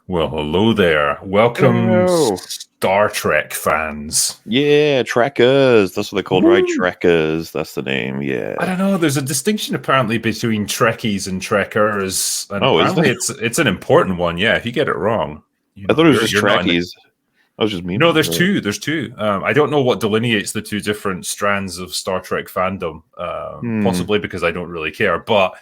Well, hello there. Welcome, Hello. Star Trek fans. Yeah, Trekkers. That's what they're called, right? Woo! Trekkers. That's the name. Yeah. I don't know. There's a distinction apparently between Trekkies and Trekkers, and Oh, is there? apparently it's an important one. Yeah, if you get it wrong, I thought it was just you're not in the. Trekkies. I was just No, mean. there's two. There's two. I don't know what delineates the two different strands of Star Trek fandom. Hmm. Possibly because I don't really care, but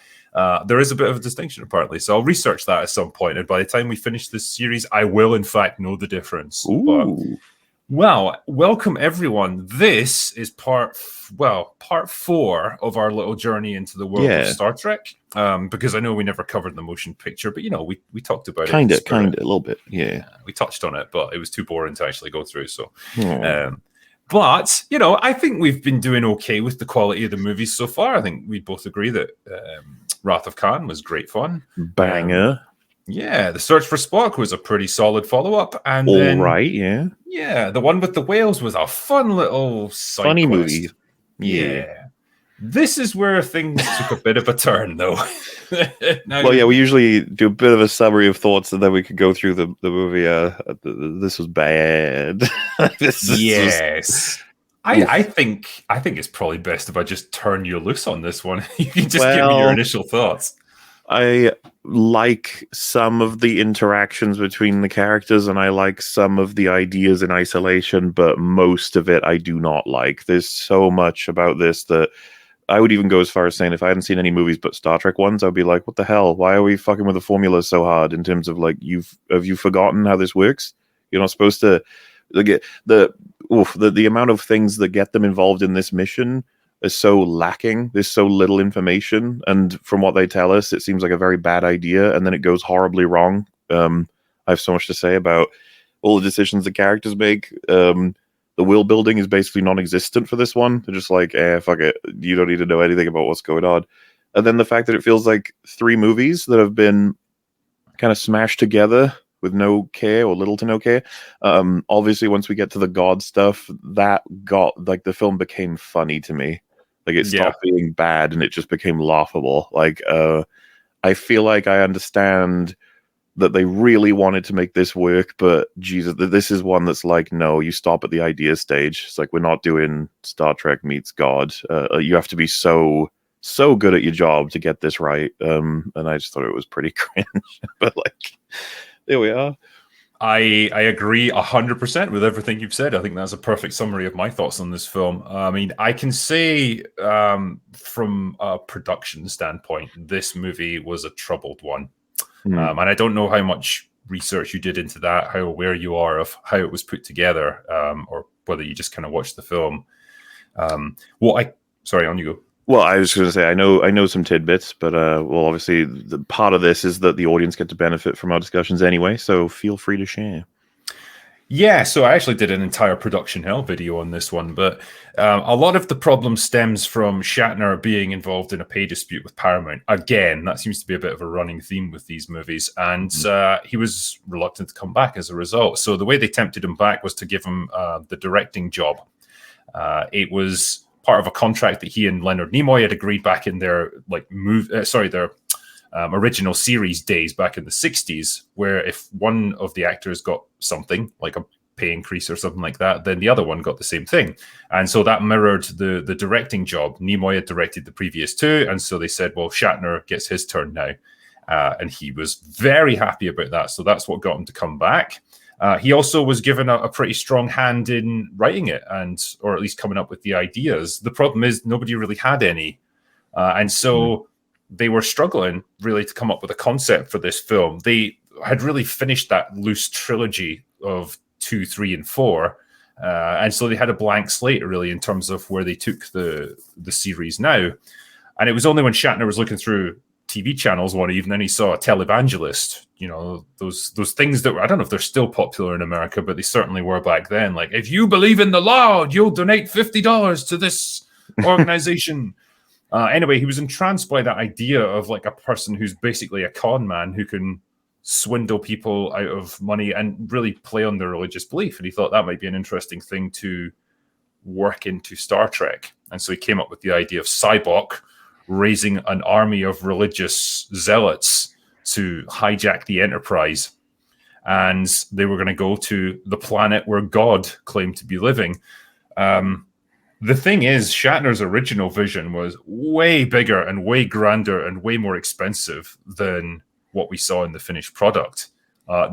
there is a bit of a distinction apparently. So I'll research that at some point, and by the time we finish this series, I will in fact know the difference. But Ooh. well, welcome everyone. This is part four of our little journey into the world of Yeah. Star Trek. Because I know we never covered the motion picture, but we talked about it in Kinda, spirit. kinda, a little bit. Yeah. We touched on it, but it was too boring to actually go through. So, Oh. um, but I think we've been doing okay with the quality of the movies so far. I think we both agree that Wrath of Khan was great fun. Banger. Yeah, The Search for Spock was a pretty solid follow up, and All then right. Yeah. yeah, the one with the whales was a fun little side Funny movie. quest. Yeah. Yeah. This is where things took a bit of a turn, though. Now, Well, yeah, we usually do a bit of a summary of thoughts and then we could go through the movie. This was bad. this was. yes. I think it's probably best if I just turn you loose on this one. You can just give me your Well, initial thoughts. I like some of the interactions between the characters and I like some of the ideas in isolation, but most of it I do not like. There's so much about this that I would even go as far as saying if I hadn't seen any movies but Star Trek ones, I'd be like, what the hell? Why are we fucking with the formula so hard in terms of like have you forgotten how this works? You're not supposed to like the amount of things that get them involved in this mission is so lacking. There's so little information, and from what they tell us, it seems like a very bad idea, and then it goes horribly wrong. I have so much to say about all the decisions the characters make. The world building is basically non-existent for this one. They're just like, fuck it. You don't need to know anything about what's going on. And then the fact that it feels like three movies that have been kind of smashed together with no care or little to no care. Obviously, once we get to the God stuff, that got like the film became funny to me. Like it Yeah. stopped being bad and it just became laughable. Like I feel like I understand that they really wanted to make this work, but Jesus, this is one that's like, no, you stop at the idea stage. It's like we're not doing Star Trek meets God. You have to be so good at your job to get this right. And I just thought it was pretty cringe. But like, there we are. I agree 100% with everything you've said. I think that's a perfect summary of my thoughts on this film. I mean, I can say from a production standpoint, this movie was a troubled one. And I don't know how much research you did into that, how aware you are of how it was put together, or whether you just kind of watched the film. Sorry, on you go. Well, I was going to say I know some tidbits, but well, obviously, the part of this is that the audience get to benefit from our discussions anyway. So feel free to share. Yeah, so I actually did an entire production hell video on this one, but a lot of the problem stems from Shatner being involved in a pay dispute with Paramount. Again, that seems to be a bit of a running theme with these movies, and he was reluctant to come back as a result. So the way they tempted him back was to give him the directing job. It was part of a contract that he and Leonard Nimoy had agreed back in their their original series days back in the 60s, where if one of the actors got something like a pay increase or something like that, then the other one got the same thing. And so that mirrored the directing job. Nimoy had directed the previous two, and so they said, well, Shatner gets his turn now. And he was very happy about that. So that's what got him to come back. He also was given a pretty strong hand in writing it, or at least coming up with the ideas. The problem is nobody really had any. And so they were struggling really to come up with a concept for this film. They had really finished that loose trilogy of 2, 3, and 4. And so they had a blank slate really in terms of where they took the series now. And it was only when Shatner was looking through TV channels one evening he saw a televangelist, those things that I don't know if they're still popular in America, but they certainly were back then. Like, if you believe in the Lord, you'll donate $50 to this organization. Anyway, he was entranced by that idea of like a person who's basically a con man who can swindle people out of money and really play on their religious belief. And he thought that might be an interesting thing to work into Star Trek. And so he came up with the idea of Cybok raising an army of religious zealots to hijack the Enterprise. and they were going to go to the planet where God claimed to be living. The thing is, Shatner's original vision was way bigger and way grander and way more expensive than what we saw in the finished product.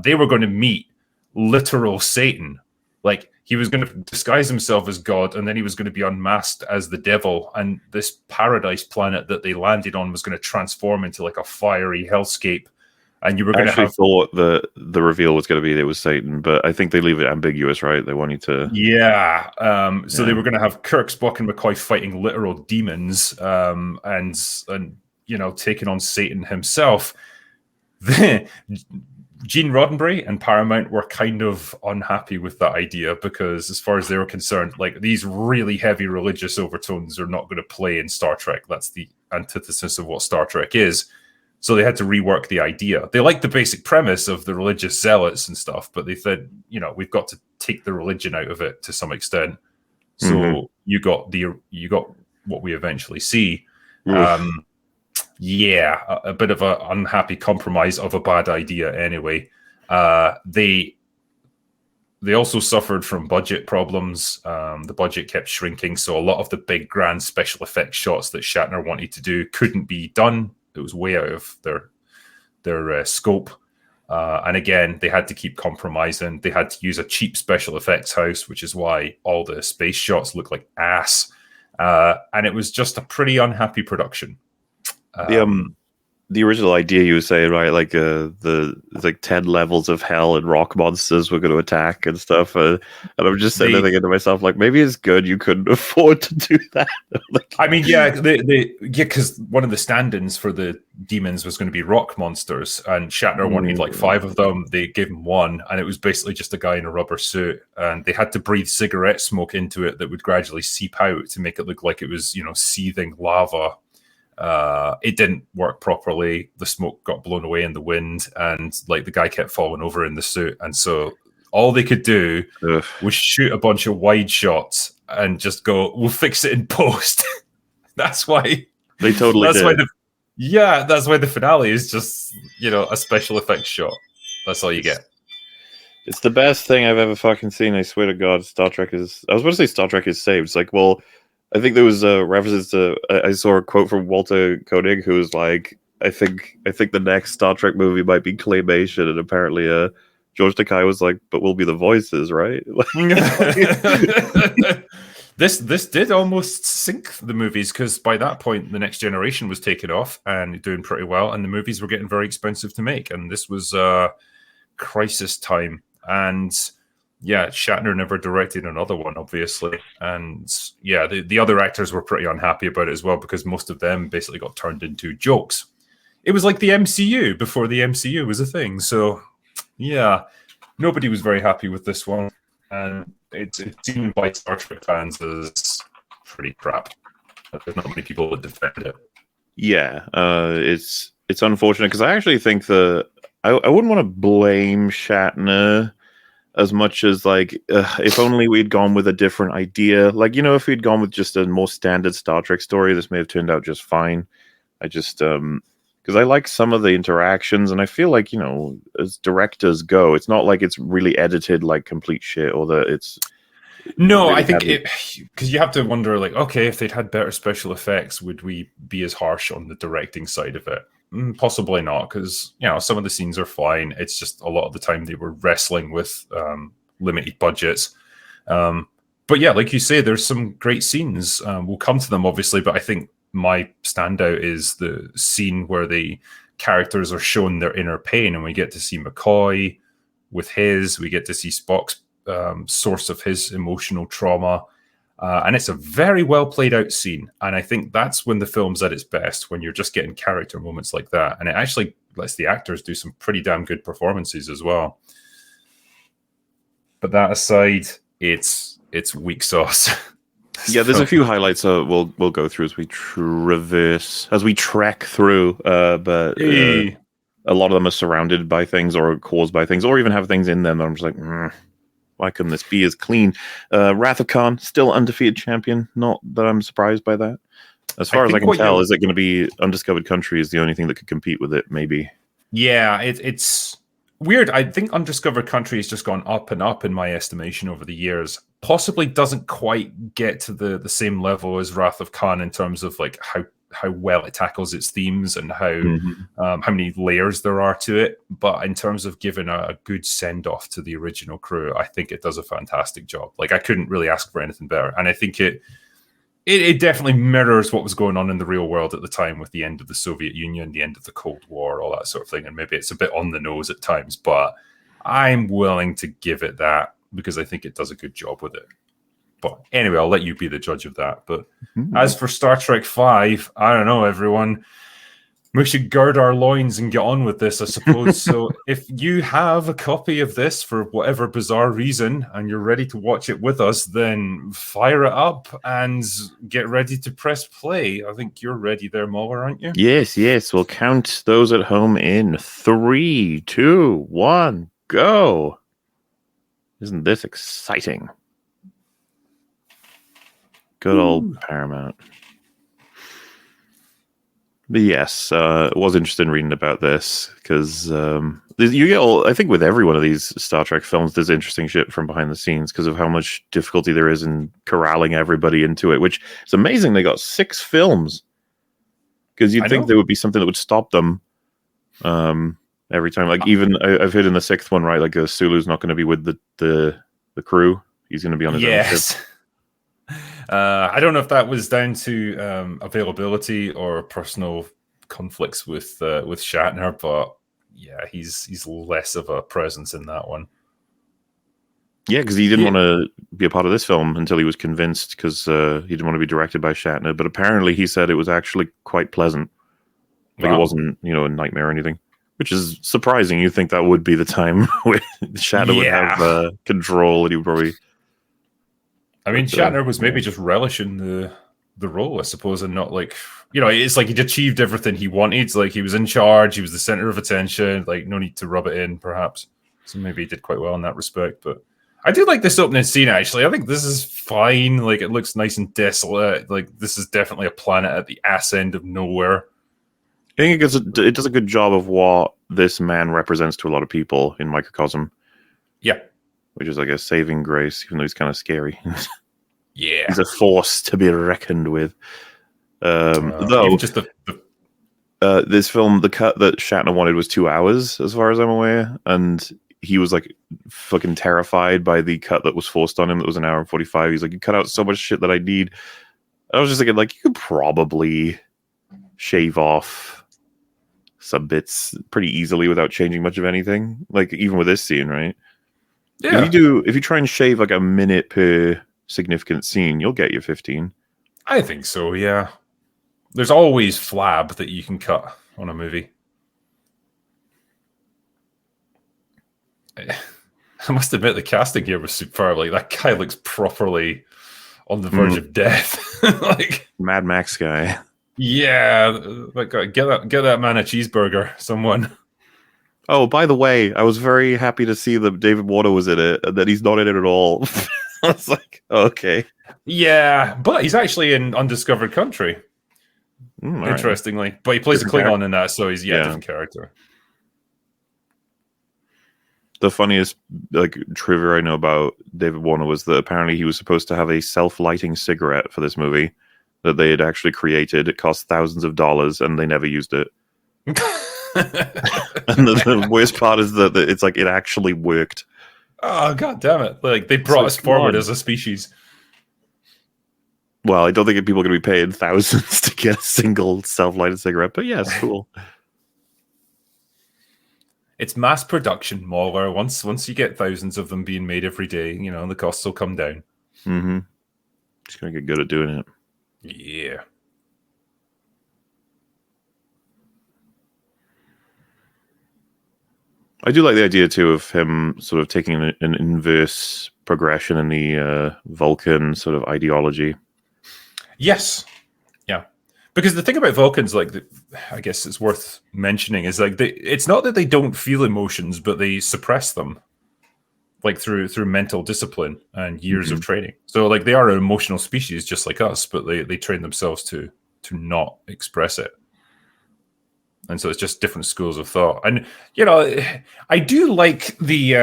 They were going to meet literal Satan. Like, he was going to disguise himself as God, and then he was going to be unmasked as the devil. And this paradise planet that they landed on was going to transform into like a fiery hellscape. And you were going to have... thought the reveal was going to be it was Satan, but I think they leave it ambiguous, right? They want you to... Yeah. So they were going to have Kirk, Spock, and McCoy fighting literal demons, and you know, taking on Satan himself. Gene Roddenberry and Paramount were kind of unhappy with that idea because, as far as they were concerned, like, these really heavy religious overtones are not going to play in Star Trek. That's the antithesis of what Star Trek is. So they had to rework the idea. They liked the basic premise of the religious zealots and stuff, but they said, you know, we've got to take the religion out of it to some extent. So you got what we eventually see. Yeah, a bit of an unhappy compromise of a bad idea anyway. They also suffered from budget problems. The budget kept shrinking, so a lot of the big grand special effects shots that Shatner wanted to do couldn't be done. It was way out of their scope. And again, they had to keep compromising. They had to use a cheap special effects house, which is why all the space shots look like ass. And it was just a pretty unhappy production. The original idea, you were saying, right? Like there's like 10 levels of hell and rock monsters were going to attack and stuff. And I'm just thinking to myself, like, maybe it's good you couldn't afford to do that. Like, I mean, yeah, because one of the stand-ins for the demons was going to be rock monsters, and Shatner wanted like 5 of them. They gave him 1, and it was basically just a guy in a rubber suit, and they had to breathe cigarette smoke into it that would gradually seep out to make it look like it was, you know, seething lava. It didn't work properly. The smoke got blown away in the wind, and like the guy kept falling over in the suit. And so all they could do was shoot a bunch of wide shots and just go, "We'll fix it in post." That's why they totally did. That's why the finale is just, you know, a special effects shot. That's all you get. It's the best thing I've ever fucking seen. I swear to God, Star Trek is... I was going to say Star Trek is saved. It's like, well, I think there was references to... I saw a quote from Walter Koenig, who was like, I think the next Star Trek movie might be claymation, and apparently George Takei was like, but we'll be the voices, right? This did almost sink the movies, because by that point, The Next Generation was taken off and doing pretty well, and the movies were getting very expensive to make, and this was crisis time. And yeah, Shatner never directed another one, obviously. And yeah, the other actors were pretty unhappy about it as well, because most of them basically got turned into jokes. It was like the MCU before the MCU was a thing. So yeah, nobody was very happy with this one. And it's seen by Star Trek fans as pretty crap. There's not many people that defend it. Yeah, it's unfortunate, because I actually think I wouldn't want to blame Shatner as much as, like, if only we'd gone with a different idea. Like, you know, if we'd gone with just a more standard Star Trek story, this may have turned out just fine. I just, because I like some of the interactions, and I feel like, you know, as directors go, it's not like it's really edited like complete shit, or that it's... No, really, I think because you have to wonder, like, okay, if they'd had better special effects, would we be as harsh on the directing side of it? Possibly not, because, you know, some of the scenes are fine. It's just a lot of the time they were wrestling with limited budgets. But yeah, like you say, there's some great scenes. We'll come to them, obviously, but I think my standout is the scene where the characters are shown their inner pain, and we get to see McCoy with his, we get to see Spock's source of his emotional trauma. And it's a very well played out scene. And I think that's when the film's at its best, when you're just getting character moments like that. And it actually lets the actors do some pretty damn good performances as well. But that aside, it's weak sauce. Yeah, there's a few highlights we'll go through as we trek through. But a lot of them are surrounded by things, or caused by things, or even have things in them that I'm just like, why couldn't this be as clean? Wrath of Khan, still undefeated champion. Not that I'm surprised by that. As far as I can tell, is it going to be Undiscovered Country is the only thing that could compete with it, maybe? Yeah, it's weird. I think Undiscovered Country has just gone up and up in my estimation over the years. Possibly doesn't quite get to the same level as Wrath of Khan in terms of like how well it tackles its themes and how many layers there are to it. But in terms of giving a good send off to the original crew, I think it does a fantastic job. Like I couldn't really ask for anything better, and I think it definitely mirrors what was going on in the real world at the time with the end of the Soviet Union, the end of the Cold War, all that sort of thing. And maybe it's a bit on the nose at times, but I'm willing to give it that because I think it does a good job with it. But anyway, I'll let you be the judge of that. But as for Star Trek V, I don't know, everyone. We should gird our loins and get on with this, I suppose. So if you have a copy of this for whatever bizarre reason and you're ready to watch it with us, then fire it up and get ready to press play. I think you're ready there, MauLer, aren't you? Yes. We'll count those at home in 3, 2, 1, go. Isn't this exciting? Good old Paramount. But yes, was interested in reading about this because you get I think with every one of these Star Trek films, there's interesting shit from behind the scenes because of how much difficulty there is in corralling everybody into it, which is amazing. They got 6 films because you'd think there would be something that would stop them every time. Like even I've heard in the 6th one, right? Like Sulu's not going to be with the crew. He's going to be on his own ship. I don't know if that was down to availability or personal conflicts with Shatner, but yeah, he's less of a presence in that one. Yeah, because he didn't want to be a part of this film until he was convinced, because he didn't want to be directed by Shatner. But apparently, he said it was actually quite pleasant. Like it wasn't, a nightmare or anything, which is surprising. You think that would be the time where Shatner would have control, and he would probably. I mean, Shatner was maybe just relishing the role, I suppose, and not like, it's like he'd achieved everything he wanted. Like he was in charge, he was the center of attention, like no need to rub it in, perhaps. So maybe he did quite well in that respect. But I do like this opening scene, actually. I think this is fine. Like it looks nice and desolate. Like this is definitely a planet at the ass end of nowhere. I think it does a good job of what this man represents to a lot of people in microcosm. Yeah. Which is like a saving grace, even though he's kind of scary. Yeah. He's a force to be reckoned with. Though, just this film, the cut that Shatner wanted was 2 hours, as far as I'm aware. And he was like fucking terrified by the cut that was forced on him that was 1 hour and 45. He's like, you cut out so much shit that I need. And I was just thinking, like, you could probably shave off some bits pretty easily without changing much of anything. Like, even with this scene, right? Yeah. If you try and shave like a minute per significant scene, you'll get your 15. I think so, yeah. There's always flab that you can cut on a movie. I must admit the casting here was superb. Like that guy looks properly on the verge of death. Like Mad Max guy. Yeah, like get that man a cheeseburger, someone. Oh, by the way, I was very happy to see that David Warner was in it and that he's not in it at all. I was like, oh, okay. Yeah, but he's actually in Undiscovered Country. Interestingly. Right. But he plays different a Klingon in that, so he's a different character. The funniest trivia I know about David Warner was that apparently he was supposed to have a self-lighting cigarette for this movie that they had actually created. It cost thousands of dollars and they never used it. And the worst part is that it's like it actually worked. Oh, god damn it. Like they brought us forward as a species. Well, I don't think people are going to be paying thousands to get a single self-lighted cigarette, but yeah, it's cool. It's mass production, MauLer. Once you get thousands of them being made every day, the costs will come down. Mm-hmm. Just going to get good at doing it. Yeah. I do like the idea, too, of him sort of taking an inverse progression in the Vulcan sort of ideology. Yes. Yeah. Because the thing about Vulcans, I guess it's worth mentioning, is it's not that they don't feel emotions, but they suppress them, through mental discipline and years of training. So, they are an emotional species just like us, but they train themselves to not express it. And so it's just different schools of thought. And I do like the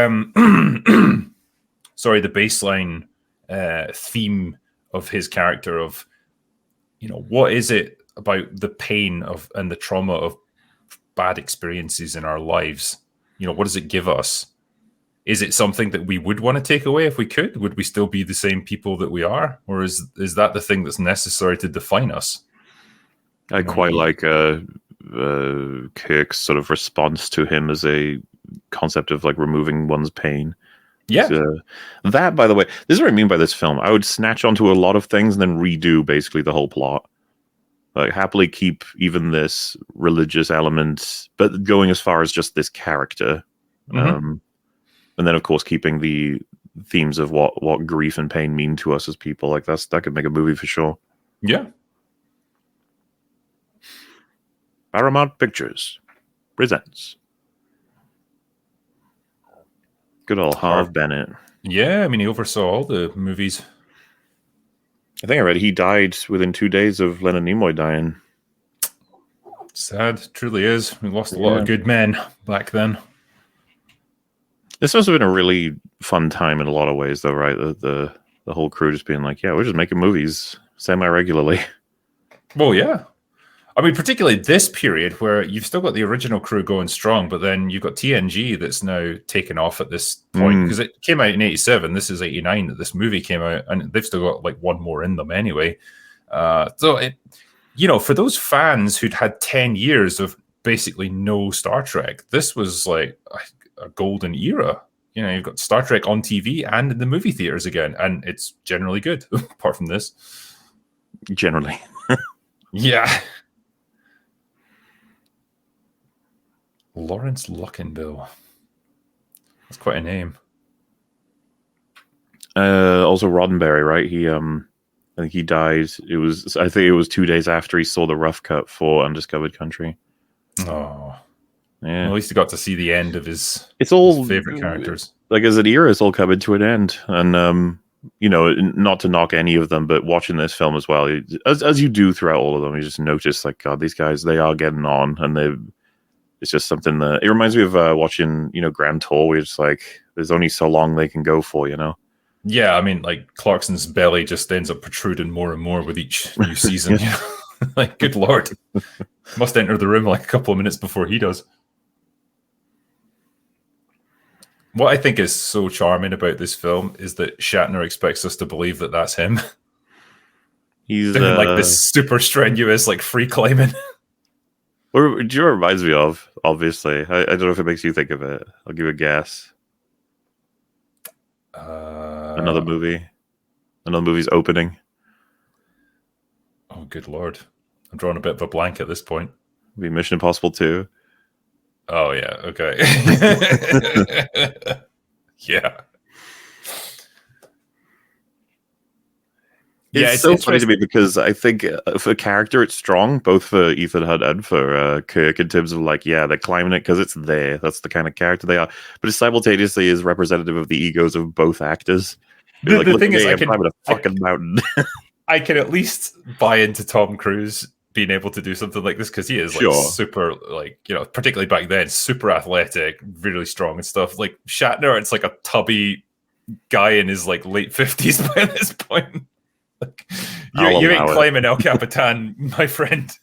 sorry, the baseline theme of his character of, what is it about the pain of and the trauma of bad experiences in our lives? What does it give us? Is it something that we would want to take away if we could? Would we still be the same people that we are? Or is that the thing that's necessary to define us? I quite like Kirk's sort of response to him as a concept of like removing one's pain. Yeah. That, by the way, this is what I mean by this film. I would snatch onto a lot of things and then redo basically the whole plot. Like, happily keep even this religious element, but going as far as just this character. Mm-hmm. And then, of course, keeping the themes of what grief and pain mean to us as people. Like, that could make a movie for sure. Yeah. Paramount Pictures presents good old Harve Bennett. Yeah, I mean, he oversaw all the movies. I think I read he died within 2 days of Leonard Nimoy dying. Sad, truly is. We lost a lot of good men back then. This must have been a really fun time in a lot of ways, though, right? The whole crew just being like, yeah, we're just making movies semi-regularly. Well, yeah. I mean, particularly this period where you've still got the original crew going strong, but then you've got TNG that's now taken off at this point, because it came out in 87. This is 89 that this movie came out, and they've still got like one more in them anyway. So, for those fans who'd had 10 years of basically no Star Trek, this was like a golden era. You've got Star Trek on TV and in the movie theaters again, and it's generally good, apart from this. Generally. Yeah. Lawrence Luckinbill. That's quite a name. Also Roddenberry, right? He I think he died. I think it was 2 days after he saw the rough cut for Undiscovered Country. Oh. Yeah. Well, at least he got to see the end of his favorite characters. Like, as an era, it's all coming to an end. And not to knock any of them, but watching this film as well, as you do throughout all of them, you just notice, like, God, these guys, they are getting on, and it's just something that it reminds me of watching, Grand Tour, where it's like there's only so long they can go for, Yeah, I mean, like, Clarkson's belly just ends up protruding more and more with each new season. Like, good Lord. Must enter the room like a couple of minutes before he does. What I think is so charming about this film is that Shatner expects us to believe that that's him. He's doing like this super strenuous, like, free climbing. Or do you know what it reminds me of? Obviously, I don't know if it makes you think of it. I'll give you a guess. Another movie's opening. Oh, good Lord! I'm drawing a bit of a blank at this point. It'll be Mission Impossible 2. Oh yeah, okay. Yeah. It's so funny to me because I think for character it's strong, both for Ethan Hunt and for Kirk, in terms of like, yeah, they're climbing it because it's there. That's the kind of character they are. But it simultaneously is representative of the egos of both actors. The thing is, I'm climbing a fucking mountain. I can at least buy into Tom Cruise being able to do something like this, because he is like super, like, particularly back then, super athletic, really strong and stuff. Like Shatner, it's like a tubby guy in his like late 50s by this point. Like, you ain't climbing El Capitan, my friend.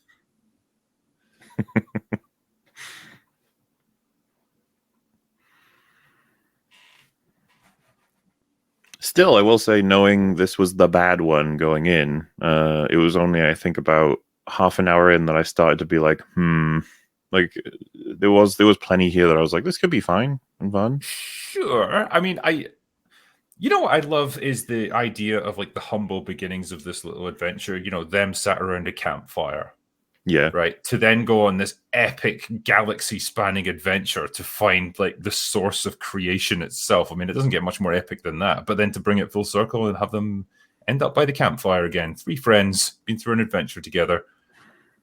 Still, I will say, knowing this was the bad one going in, it was only, I think, about half an hour in that I started to be like, like there was plenty here that I was like, this could be fine and fun. Sure. I mean, what I love is the idea of like the humble beginnings of this little adventure, them sat around a campfire. Yeah. Right. To then go on this epic galaxy spanning adventure to find like the source of creation itself. I mean, it doesn't get much more epic than that. But then to bring it full circle and have them end up by the campfire again. 3 friends been through an adventure together.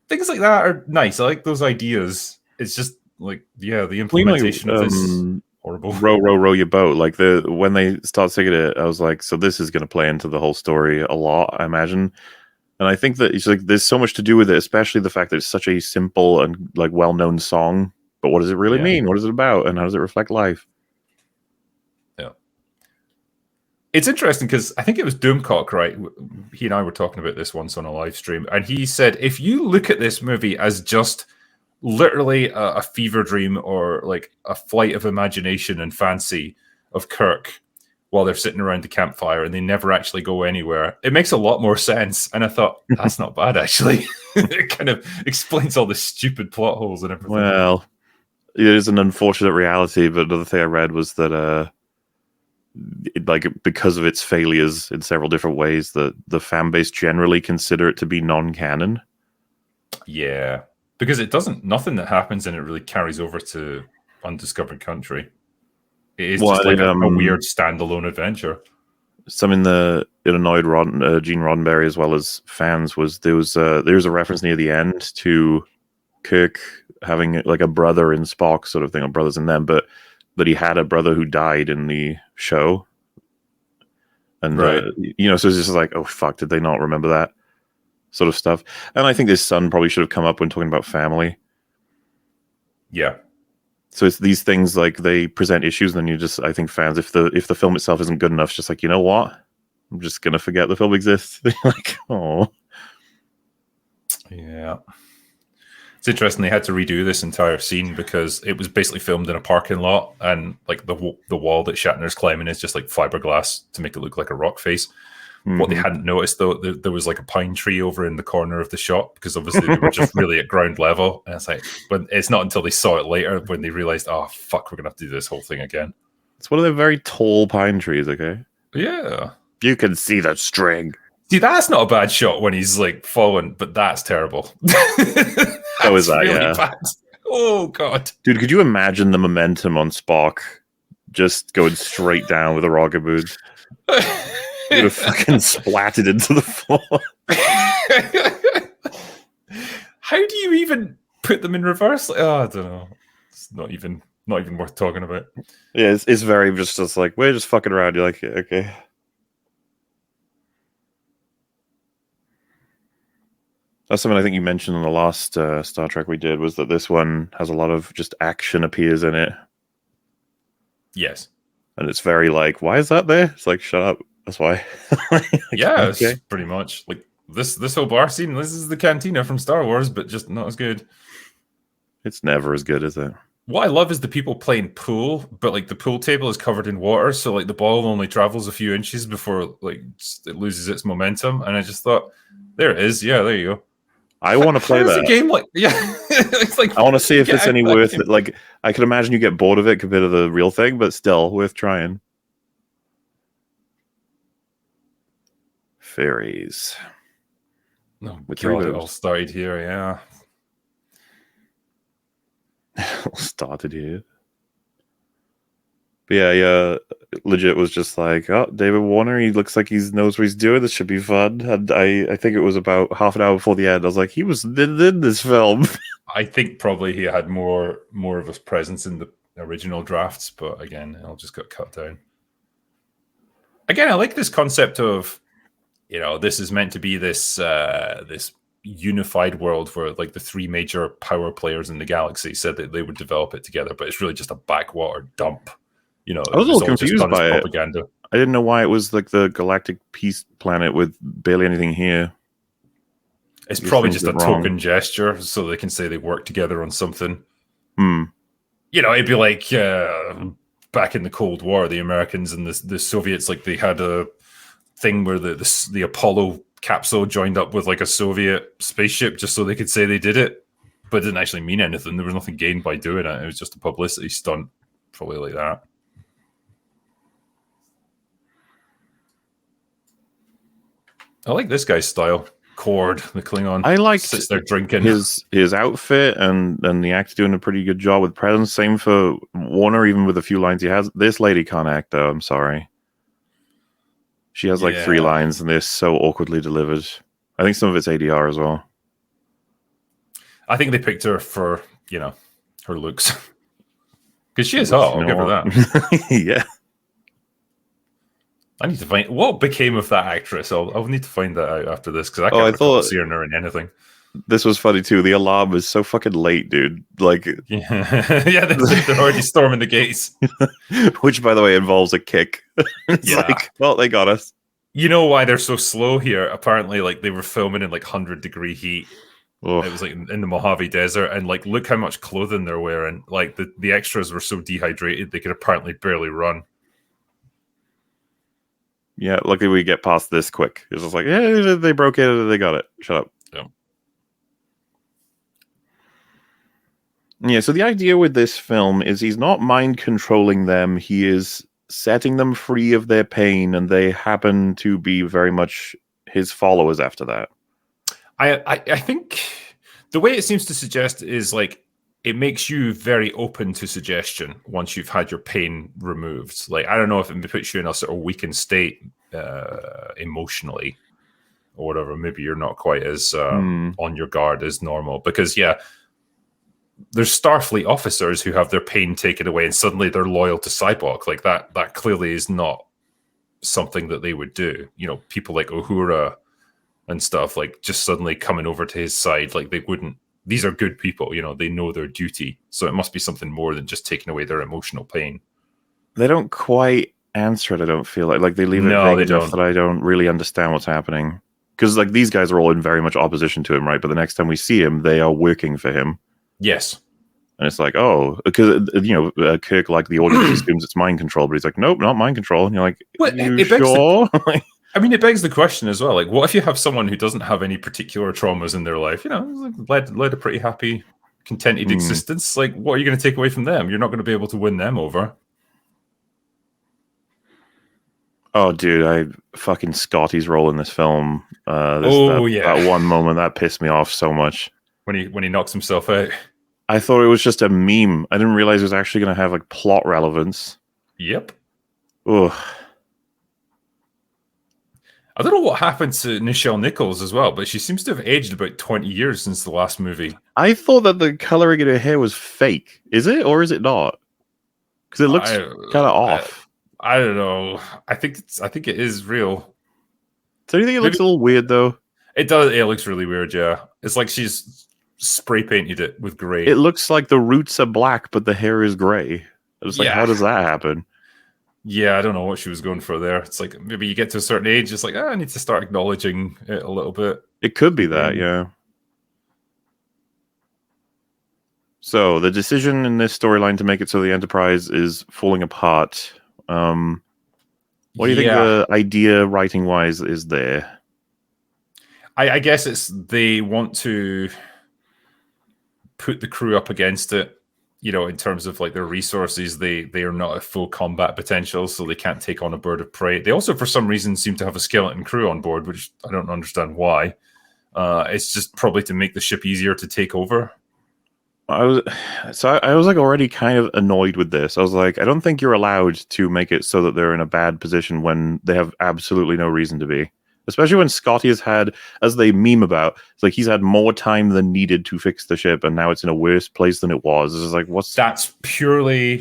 Things like that are nice. I like those ideas. It's just like, yeah, the implementation of this horrible. Row your boat. Like when they start singing it, I was like, so this is going to play into the whole story a lot, I imagine. And I think that it's like there's so much to do with it, especially the fact that it's such a simple and like well-known song. But what does it really mean? What is it about? And how does it reflect life? Yeah. It's interesting because I think it was Doomcock, right? He and I were talking about this once on a live stream, and he said if you look at this movie as just literally a fever dream or like a flight of imagination and fancy of Kirk while they're sitting around the campfire and they never actually go anywhere, it makes a lot more sense. And I thought, that's not bad, actually. It kind of explains all the stupid plot holes and everything. Well, it is an unfortunate reality, but another thing I read was that because of its failures in several different ways, the fan base generally consider it to be non-canon. Yeah, because nothing that happens in it really carries over to Undiscovered Country. It is just like a weird standalone adventure. Something that it annoyed Gene Roddenberry as well as fans was there's a reference near the end to Kirk having like a brother in Spock sort of thing, or brothers in them, but that he had a brother who died in the show. And, right. So it's just like, oh, fuck, did they not remember that sort of stuff? And I think this son probably should have come up when talking about family. Yeah. So it's these things like they present issues, and then I think fans, if the film itself isn't good enough, it's just like, you know what? I'm just going to forget the film exists. Like, oh. Yeah. It's interesting they had to redo this entire scene because it was basically filmed in a parking lot, and like the wall that Shatner's climbing is just like fiberglass to make it look like a rock face. Mm-hmm. What they hadn't noticed though, there was like a pine tree over in the corner of the shot because obviously they were just really at ground level. And it's like, but it's not until they saw it later when they realized, oh fuck, we're gonna have to do this whole thing again. It's one of the very tall pine trees. Okay. Yeah. You can see the string. See, that's not a bad shot when he's like falling, but that's terrible. How is that? Really yeah. Bad. Oh god, dude, could you imagine the momentum on Spock just going straight down with a rocket boost? It would have fucking splatted into the floor. How do you even put them in reverse? I don't know. It's not even worth talking about. Yeah, it's very just like we're just fucking around. You're like, okay. That's something I think you mentioned in the last Star Trek we did, was that this one has a lot of just action appears in it. Yes. And it's very like, why is that there? It's like, shut up. That's why. Like, yeah, okay. It's pretty much like this whole bar scene. This is the cantina from Star Wars, but just not as good. It's never as good, is it? What I love is the people playing pool, but like the pool table is covered in water, so like the ball only travels a few inches before like it loses its momentum. And I just thought, there it is. Yeah, there you go. I want to play that. A game like it's like I want to see if it's any worth it. Like I can imagine you get bored of it compared to the real thing, but still worth trying. Fairies. Oh, God, it all started here, yeah. All started here. But yeah, legit was just like, oh, David Warner, he looks like he knows what he's doing. This should be fun. And I think it was about half an hour before the end. I was like, he was in this film. I think probably he had more of a presence in the original drafts, but again, it all just got cut down. Again, I like this concept of, this is meant to be this this unified world where like the three major power players in the galaxy said that they would develop it together, but it's really just a backwater dump. I was a little confused by propaganda. It. I didn't know why it was like the galactic peace planet with barely anything here. It's probably just a token gesture so they can say they work together on something. It'd be like back in the Cold War, the Americans and the Soviets, like they had a thing where the Apollo capsule joined up with like a Soviet spaceship just so they could say they did it, but it didn't actually mean anything. There was nothing gained by doing it. It was just a publicity stunt, probably like that. I like this guy's style. Cord, the Klingon. I like sits there drinking. His outfit and the actor doing a pretty good job with presence. Same for Warner, even with a few lines he has. This lady can't act though. I'm sorry. She has like 3 lines and they're so awkwardly delivered. I think some of it's ADR as well. I think they picked her for, her looks. Because she is hot, I'll give her that. Yeah. I need to find what became of that actress. I'll need to find that out after this because I Oh, can't I recall thought seeing her in anything. this was funny too. The alarm is so fucking late, dude. Like, Yeah, yeah, they're already storming the gates. which, by the way, involves a kick. It's Yeah. like, well, they got us. You know why they're so slow here? Apparently, like they were filming in like 100-degree heat. Oh, It was like in the Mojave Desert, and like look how much clothing they're wearing. Like the extras were so dehydrated they could apparently barely run. yeah. Luckily, we get past this quick. It's just like, yeah, they broke it. They got it. Shut up. Yeah. Yeah. So the idea with this film is he's not mind controlling them. He is setting them free of their pain, and they happen to be very much his followers after that. I think the way it seems to suggest is like it makes you very open to suggestion once you've had your pain removed. Like I don't know if it puts you in a sort of weakened state emotionally or whatever. Maybe you're not quite as on your guard as normal because yeah, there's Starfleet officers who have their pain taken away and suddenly they're loyal to Cyborg. Like that clearly is not something that they would do. You know, people like Uhura and stuff, like just suddenly coming over to his side, like they wouldn't. These are good people, you know, they know their duty. So it must be something more than just taking away their emotional pain. They don't quite answer it, I don't feel like they leave it No, vague they enough don't. that I don't really understand what's happening. Because like these guys are all in very much opposition to him, right? But the next time we see him, they are working for him. Yes. And it's like, oh, because Kirk, like the audience assumes it's mind control, but he's like, nope, not mind control. And you're like, Well, you sure? I mean, it begs the question as well. Like, what if you have someone who doesn't have any particular traumas in their life? You know, led a pretty happy, contented existence. Like, what are you going to take away from them? You're not going to be able to win them over. Oh, dude, I fucking Scotty's role in this film. Yeah, that one moment that pissed me off so much when he knocks himself out. I thought it was just a meme. I didn't realize it was actually going to have like plot relevance. Yep. Ugh. I don't know what happened to Nichelle Nichols as well, but she seems to have aged about 20 years since the last movie. I thought that the coloring in her hair was fake. Is it or is it not? Because it looks kind of off. I don't know. I think it is real. So do you think it looks a little weird though? It does. It looks really weird. Yeah, it's like she's spray painted it with gray. It looks like the roots are black, but the hair is gray. It's like, how does that happen? Yeah, I don't know what she was going for there. It's like maybe you get to a certain age, it's like I need to start acknowledging it a little bit. It could be that, yeah. So the decision in this storyline to make it so the Enterprise is falling apart. What do you think the idea writing wise is there? I guess it's they want to put the crew up against it, you know, in terms of like their resources. They are not at full combat potential, so they can't take on a bird of prey. They also, for some reason, seem to have a skeleton crew on board, which I don't understand why. It's just probably to make the ship easier to take over. I was like already kind of annoyed with this. I was like, I don't think you're allowed to make it so that they're in a bad position when they have absolutely no reason to be. Especially when Scotty has had, as they meme about, it's like he's had more time than needed to fix the ship, and now it's in a worse place than it was. It's like, That's purely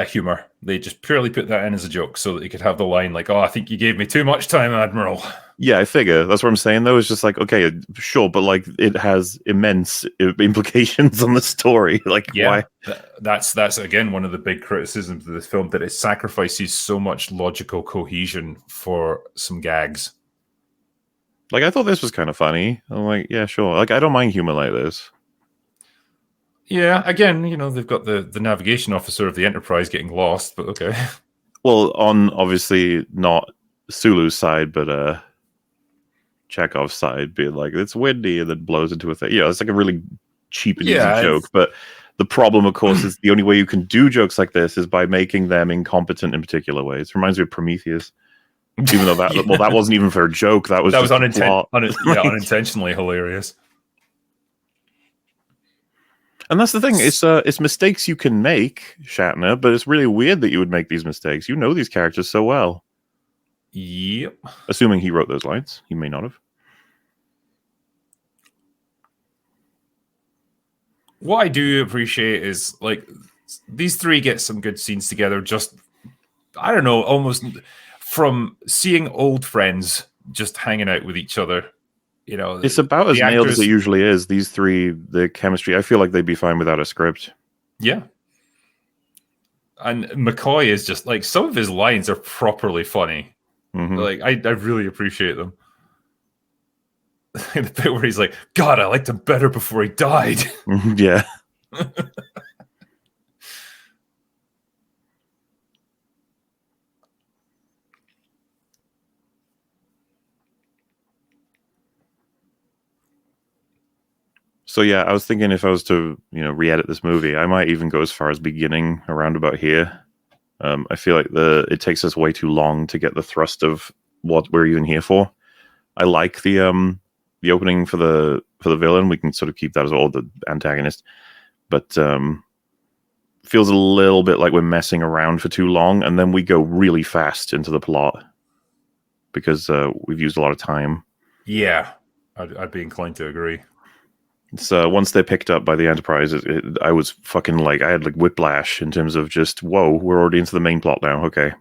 humor. They just purely put that in as a joke so that they could have the line like, "Oh, I think you gave me too much time, Admiral." Yeah, I figure that's what I'm saying. Though it's just like, okay, sure, but like it has immense implications on the story. Like, why? That's again one of the big criticisms of this film, that it sacrifices so much logical cohesion for some gags. Like, I thought this was kind of funny. I'm like, yeah, sure. Like, I don't mind humor like this. Yeah, again, you know, they've got the navigation officer of the Enterprise getting lost, but okay. Well, on obviously not Sulu's side, but Chekhov's side, being like, it's windy, and then blows into a thing. Yeah, it's like a really cheap and easy joke. But the problem, of course, is the only way you can do jokes like this is by making them incompetent in particular ways. It reminds me of Prometheus. Even though that that wasn't even for a joke, that was unintentionally hilarious. And that's the thing, it's mistakes you can make, Shatner, but it's really weird that you would make these mistakes. You know these characters so well. Yep. Assuming he wrote those lines. He may not have. What I do appreciate is like these three get some good scenes together. Just I don't know, almost from seeing old friends just hanging out with each other. You know, It's about as the nailed as actors, it usually is. These three, the chemistry, I feel like they'd be fine without a script. yeah. And McCoy is just like, some of his lines are properly funny. Mhm. Like, I really appreciate them. The bit where he's like, God, I liked him better before he died. Yeah. So yeah, I was thinking if I was to, re-edit this movie, I might even go as far as beginning around about here. I feel like it takes us way too long to get the thrust of what we're even here for. I like the opening for the villain. We can sort of keep that as all the antagonist, but feels a little bit like we're messing around for too long, and then we go really fast into the plot because we've used a lot of time. Yeah, I'd be inclined to agree. So once they're picked up by the Enterprise, I was fucking like, I had like whiplash in terms of just, whoa, we're already into the main plot now. Okay.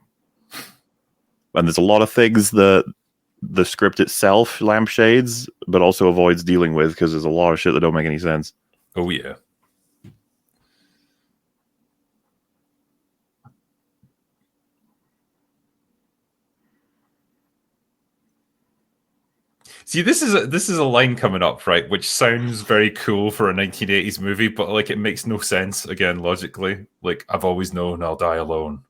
And there's a lot of things that the script itself lampshades, but also avoids dealing with because there's a lot of shit that don't make any sense. Oh, yeah. See, this is a line coming up, right, which sounds very cool for a 1980s movie, but like it makes no sense again logically. Like, I've always known I'll die alone.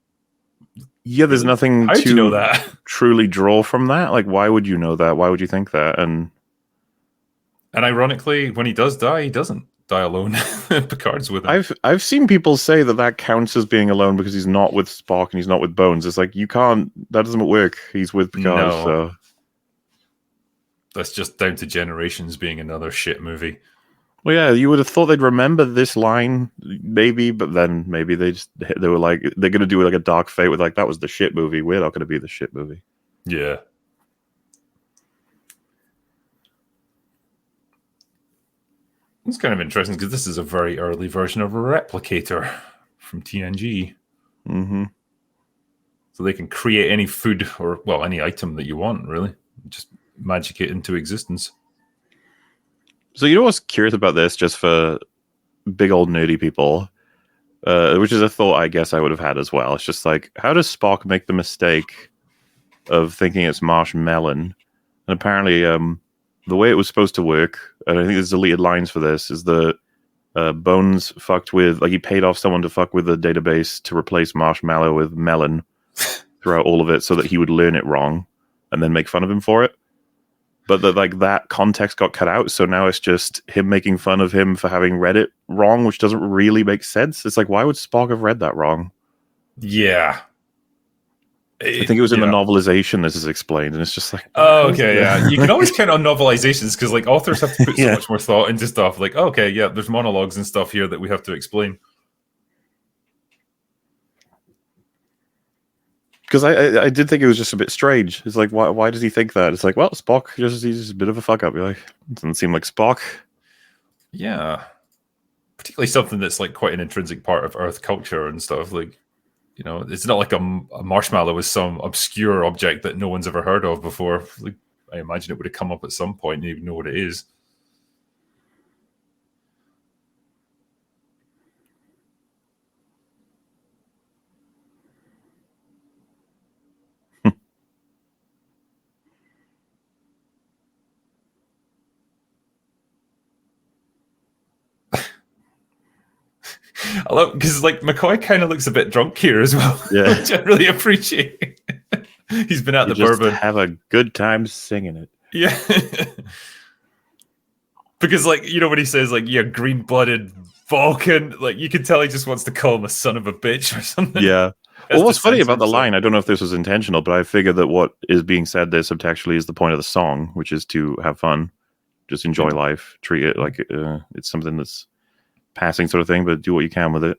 Yeah, there's nothing How'd to you know that? truly draw from that. Like, why would you know that? Why would you think that? And ironically, when he does die, he doesn't die alone. Picard's with him. I've seen people say that counts as being alone because he's not with Spock and he's not with Bones. It's like, you can't. That doesn't work. He's with Picard. No. So that's just down to Generations being another shit movie. Well, yeah, you would have thought they'd remember this line, maybe, but then maybe they were like, they're going to do like a Dark Fate with like, that was the shit movie. We're not going to be the shit movie. Yeah. It's kind of interesting because this is a very early version of a replicator from TNG. Mm-hmm. So they can create any food or, well, any item that you want, really. Just magic it into existence. So you know what's curious about this, just for big old nerdy people, which is a thought I guess I would have had as well. It's just like, how does Spock make the mistake of thinking it's marshmallow? And apparently, the way it was supposed to work, and I think there's deleted lines for this, is that Bones fucked with, like, he paid off someone to fuck with the database to replace marshmallow with melon throughout all of it so that he would learn it wrong and then make fun of him for it. But that context got cut out, so now it's just him making fun of him for having read it wrong, which doesn't really make sense. It's like, why would Spock have read that wrong? Yeah. I think it was in the novelization this is explained, and it's just like... Oh, okay, yeah. You can always count on novelizations, because like authors have to put so much more thought into stuff. Like, okay, yeah, there's monologues and stuff here that we have to explain. Because I did think it was just a bit strange. It's like, why does he think that? It's like, well, Spock, he's just a bit of a fuck-up. You're like, it doesn't seem like Spock. Yeah. Particularly something that's like quite an intrinsic part of Earth culture and stuff. Like, you know, it's not like a marshmallow is some obscure object that no one's ever heard of before. Like, I imagine it would have come up at some point and you know what it is. I love, because like McCoy kind of looks a bit drunk here as well, Yeah. which I really appreciate. He's been at the bourbon. Have a good time singing it. Yeah. Because like, you know, when he says like, yeah, green-blooded Vulcan, like you can tell he just wants to call him a son of a bitch or something. Yeah. Well, what's funny about the line, I don't know if this was intentional, but I figure that what is being said there subtextually is the point of the song, which is to have fun, just enjoy life, treat it like it's something that's passing sort of thing, but do what you can with it.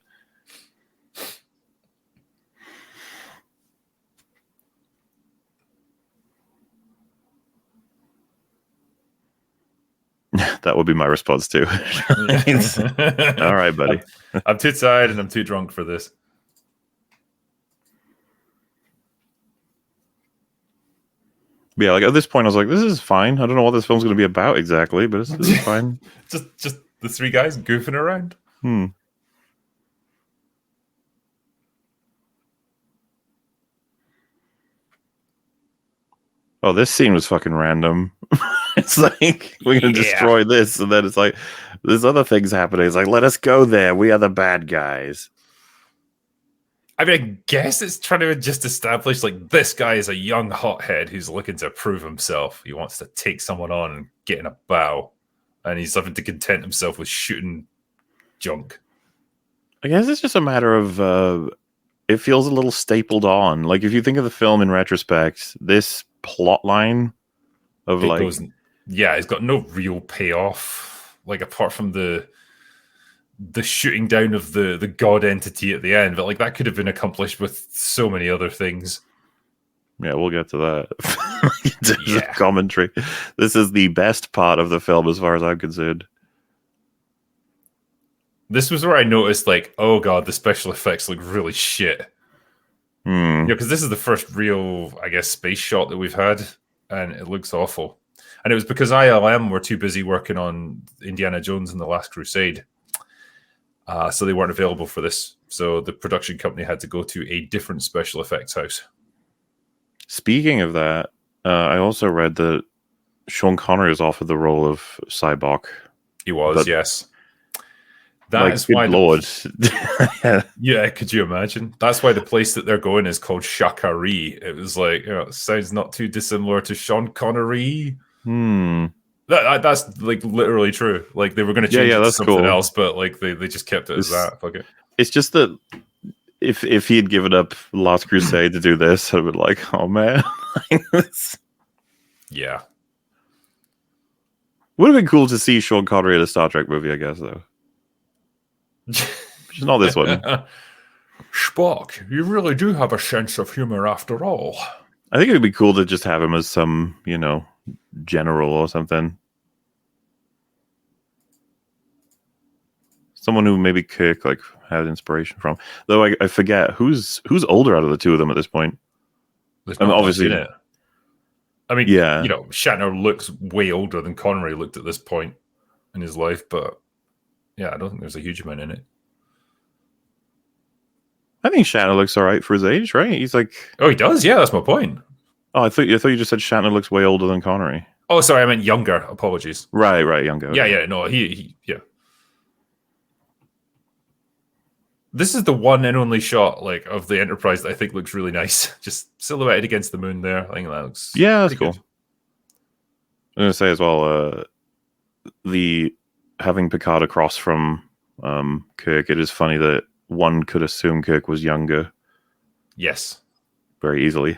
That would be my response too. All right, buddy. I'm too tired and I'm too drunk for this. Yeah, like at this point, I was like, this is fine. I don't know what this film's going to be about exactly, but this is fine. just the three guys goofing around. Oh, this scene was fucking random. It's like, we're going to destroy this, and then it's like, there's other things happening. It's like, let us go there. We are the bad guys. I mean, I guess it's trying to just establish, like, this guy is a young hothead who's looking to prove himself. He wants to take someone on and get in a bow. And he's having to content himself with shooting junk. I guess it's just a matter of, it feels a little stapled on. Like, if you think of the film in retrospect, this plot line of it's got no real payoff, like apart from the shooting down of the god entity at the end, but like that could have been accomplished with so many other things. Yeah, we'll get to that. Commentary. This is the best part of the film as far as I'm concerned. This was where I noticed, like, oh god, the special effects look really shit. Because this is the first real, I guess, space shot that we've had, and it looks awful. And it was because ILM were too busy working on Indiana Jones and the Last Crusade. So they weren't available for this. So the production company had to go to a different special effects house. Speaking of that, I also read that Sean Connery was offered the role of Cyborg. He was, yes. That is why Lord. Yeah, could you imagine? That's why the place that they're going is called Shakari. It was like, it sounds not too dissimilar to Sean Connery. That's like literally true. Like they were going to change it to something else, but like they just kept it as that. Fuck it. It's just that if he had given up Last Crusade to do this, I would be like, oh man. Yeah. Would have been cool to see Sean Connery in a Star Trek movie, I guess, though. Which is not this one. Spock, you really do have a sense of humor after all. I think it would be cool to just have him as some, general or something. Someone who maybe Kirk had inspiration from. Though I forget who's older out of the two of them at this point. Obviously, it. I mean, Shatner looks way older than Connery looked at this point in his life, but yeah, I don't think there's a huge amount in it. I think Shatner looks all right for his age, right? He's like, oh, he does. Yeah, that's my point. Oh, I thought you just said Shatner looks way older than Connery. Oh, sorry, I meant younger. Apologies. Right, younger. Yeah, no, he. This is the one and only shot of the Enterprise that I think looks really nice. Just silhouetted against the moon there. I think that looks that's cool. Good. I'm gonna say as well, the having Picard across from Kirk. It is funny that one could assume Kirk was younger. Yes. Very easily.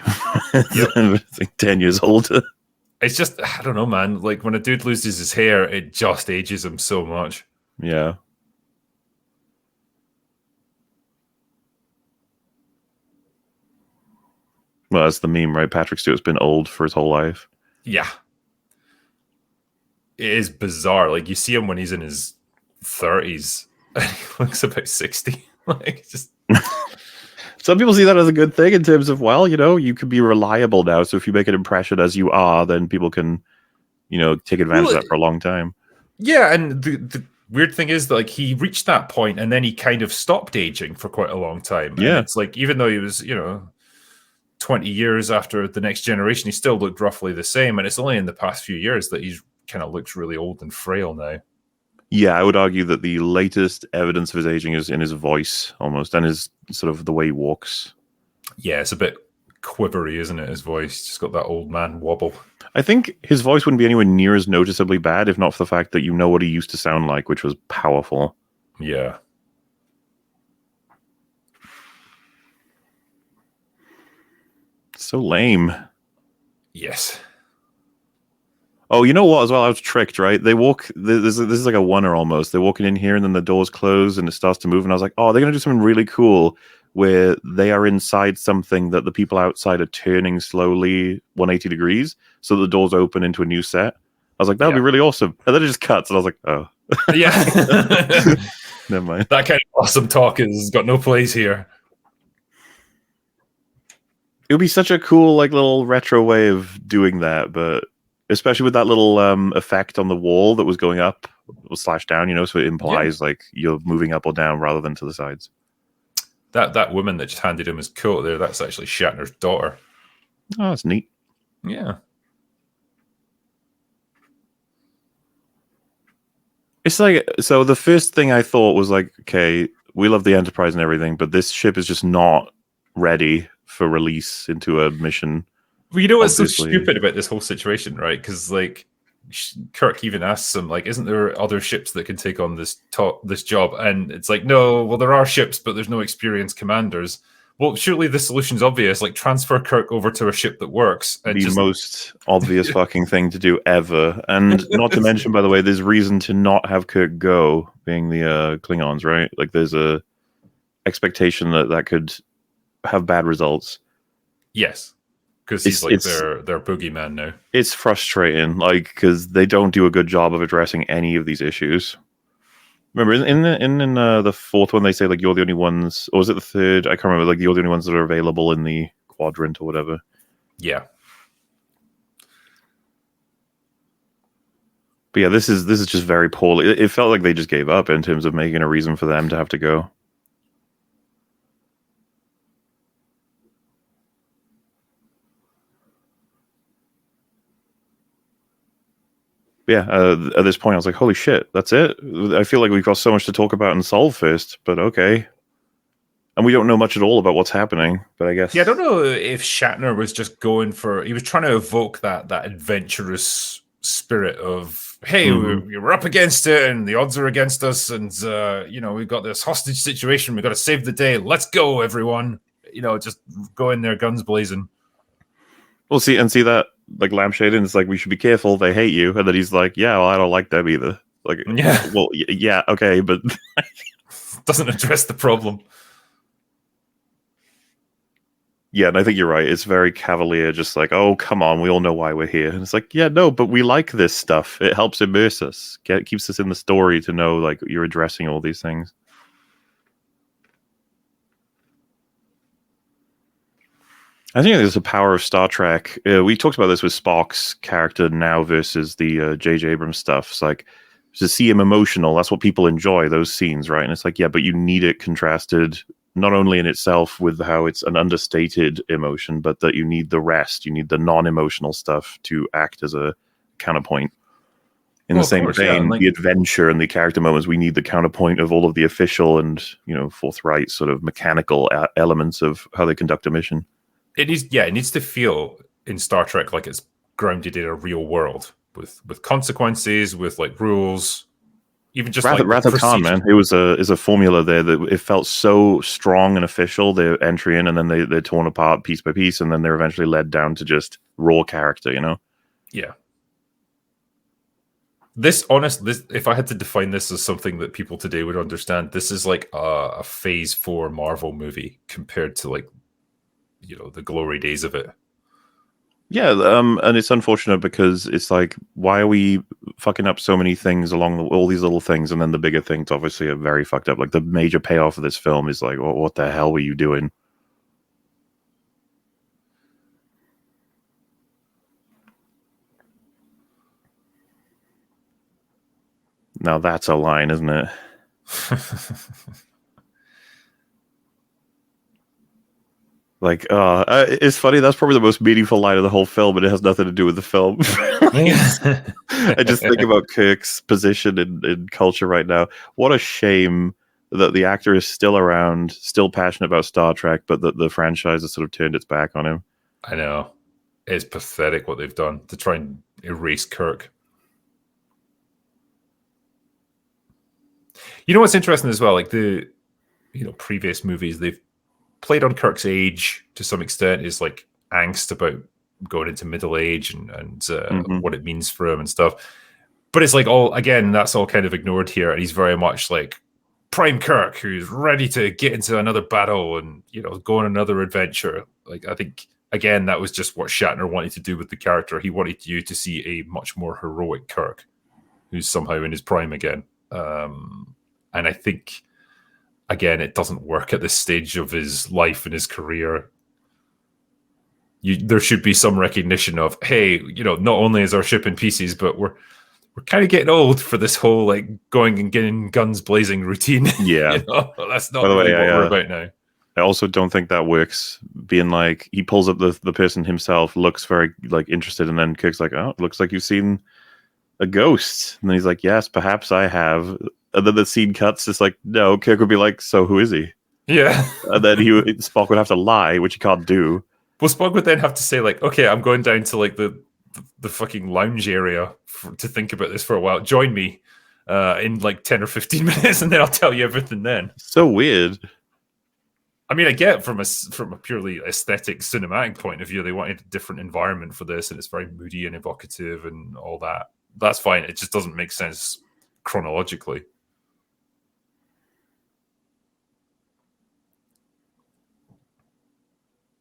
Like 10 years older. It's just, I don't know, man. Like when a dude loses his hair, it just ages him so much. Yeah. Well, that's the meme, right? Patrick Stewart's been old for his whole life. Yeah. It is bizarre. Like you see him when he's in his 30s and he looks about 60. Just some people see that as a good thing in terms of, you can be reliable now. So if you make an impression as you are, then people can, take advantage of that for a long time. Yeah, and the weird thing is that he reached that point and then he kind of stopped aging for quite a long time. And yeah. It's like, even though he was, 20 years after the Next Generation, he still looked roughly the same. And it's only in the past few years that he's kind of looks really old and frail now. Yeah, I would argue that the latest evidence of his aging is in his voice, almost, and his sort of the way he walks. Yeah, it's a bit quivery, isn't it? His voice just got that old man wobble. I think his voice wouldn't be anywhere near as noticeably bad if not for the fact that what he used to sound like, which was powerful. Yeah. So lame. Yes. Oh, you know what? As well, I was tricked. Right? They walk. This is like a oneer almost. They're walking in here, and then the doors close, and it starts to move. And I was like, oh, they're gonna do something really cool where they are inside something that the people outside are turning slowly 180 degrees, so the doors open into a new set. I was like, that would be really awesome. And then it just cuts, and I was like, oh, yeah. Never mind. That kind of awesome talk has got no place here. It would be such a cool, like, little retro way of doing that, but especially with that little effect on the wall that was going up or slash down, so it Yeah, implies like you're moving up or down rather than to the sides. that woman that just handed him his coat there, that's actually Shatner's daughter. Oh, that's neat. Yeah. It's like, so the first thing I thought was like, okay, we love the Enterprise and everything, but this ship is just not ready for release into a mission. Well, you know what's so Obviously. stupid about this whole situation, right? Because like Kirk even asks him, like, "Isn't there other ships that can take on this job?" And it's like, "No, well, there are ships, but there's no experienced commanders." Well, surely the solution's obvious: like transfer Kirk over to a ship that works and The just most obvious fucking thing to do ever. And not to mention, by the way, there's reason to not have Kirk go, being the Klingons, right? Like, there's a expectation that could have bad results. yes, because he's like their boogeyman now. It's frustrating, like, because they don't do a good job of addressing any of these issues. Remember, in the fourth one, they say like you're the only ones, or was it the third? I can't remember. Like, you're the only ones that are available in the quadrant or whatever. Yeah. But yeah, this is just very poorly. It felt like they just gave up in terms of making a reason for them to have to go. Yeah, at this point, I was like, holy shit, that's it? I feel like we've got so much to talk about and solve first, but okay. And we don't know much at all about what's happening, but I guess... Yeah, I don't know if Shatner was just going for... He was trying to evoke that adventurous spirit of, hey, we're up against it, and the odds are against us, and, we've got this hostage situation, we've got to save the day, let's go, everyone. Just go in there, guns blazing. We'll see that, like, lampshade, and it's like, we should be careful, they hate you, and then he's like, yeah, well, I don't like them either. Like, yeah, well, yeah, okay, but... doesn't address the problem. Yeah, and I think you're right. It's very cavalier, just like, oh, come on, we all know why we're here. And it's like, yeah, no, but we like this stuff. It helps immerse us. Keeps us in the story to know, like, you're addressing all these things. I think there's a power of Star Trek. We talked about this with Spock's character now versus the J.J. Abrams stuff. It's like, to see him emotional, that's what people enjoy, those scenes, right? And it's like, yeah, but you need it contrasted not only in itself with how it's an understated emotion, but that you need the rest, you need the non-emotional stuff to act as a counterpoint. In the same vein, the adventure and the character moments, we need the counterpoint of all of the official and, forthright sort of mechanical elements of how they conduct a mission. It needs to feel in Star Trek like it's grounded in a real world with consequences, with like rules. Even just Wrath of Khan, man, it was a formula there that it felt so strong and official. Their entry in, and then they're torn apart piece by piece, and then they're eventually led down to just raw character. Yeah. If I had to define this as something that people today would understand, this is like a Phase 4 Marvel movie compared to like, the glory days of it. Yeah, and it's unfortunate because it's like, why are we fucking up so many things along all these little things, and then the bigger things obviously are very fucked up. Like, the major payoff of this film is like, what the hell were you doing? Now that's a line, isn't it? Like, it's funny. That's probably the most meaningful line of the whole film, but it has nothing to do with the film. I just think about Kirk's position in culture right now. What a shame that the actor is still around, still passionate about Star Trek, but that the franchise has sort of turned its back on him. I know. It's pathetic what they've done to try and erase Kirk. You know what's interesting as well? Like the previous movies, they've played on Kirk's age to some extent, is like angst about going into middle age and what it means for him and stuff. But it's like that's all kind of ignored here, and he's very much like Prime Kirk, who's ready to get into another battle and go on another adventure. Like, I think again that was just what Shatner wanted to do with the character. He wanted you to see a much more heroic Kirk, who's somehow in his prime again. And I think, again, it doesn't work at this stage of his life and his career. there should be some recognition of, hey, not only is our ship in pieces, but we're kind of getting old for this whole like going and getting guns blazing routine. Yeah. That's not By the really way, what we're about now. I also don't think that works. Being like, he pulls up the person himself, looks very like interested, and then Kirk's like, "Oh, it looks like you've seen a ghost." And then he's like, "Yes, perhaps I have." And then the scene cuts. It's like, no, Kirk would be like, "So who is he?" Yeah. And then Spock would have to lie, which he can't do. Well, Spock would then have to say like, "Okay, I'm going down to like the fucking lounge area to think about this for a while. Join me in like 10 or 15 minutes, and then I'll tell you everything then." So weird. I mean, I get from a purely aesthetic, cinematic point of view, they wanted a different environment for this, and it's very moody and evocative and all that. That's fine. It just doesn't make sense chronologically.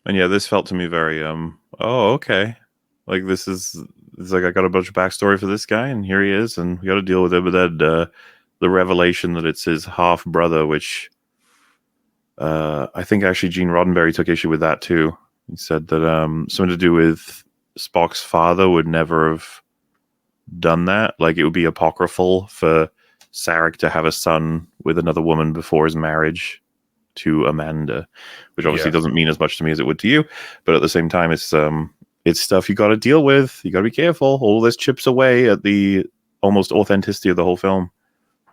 And yeah, this felt to me very oh, okay. Like it's like I got a bunch of backstory for this guy, and here he is, and we got to deal with it. But then the revelation that it's his half brother, which I think actually Gene Roddenberry took issue with that too. He said that something to do with Spock's father would never have done that. Like it would be apocryphal for Sarek to have a son with another woman before his marriage to Amanda, which obviously doesn't mean as much to me as it would to you. But at the same time, it's stuff you got to deal with. You got to be careful. All this chips away at the almost authenticity of the whole film.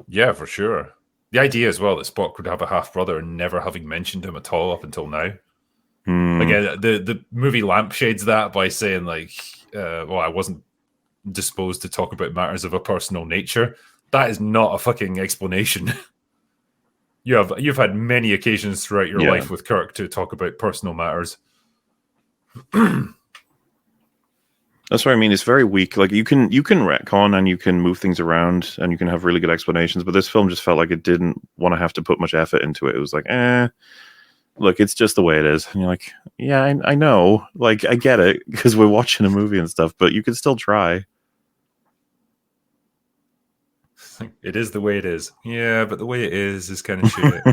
Yeah, for sure. The idea as well that Spock could have a half brother and never having mentioned him at all up until now. Again, the movie lampshades that by saying like, well, I wasn't disposed to talk about matters of a personal nature. That is not a fucking explanation. You've had many occasions throughout your life with Kirk to talk about personal matters. That's what I mean. It's very weak. Like you can retcon and you can move things around and you can have really good explanations, but this film just felt like it didn't want to have to put much effort into it. It was like, look, it's just the way it is. And you're like, yeah, I know. Like, I get it because we're watching a movie and stuff, but you can still try. It is the way it is. Yeah, but the way it is kind of shit.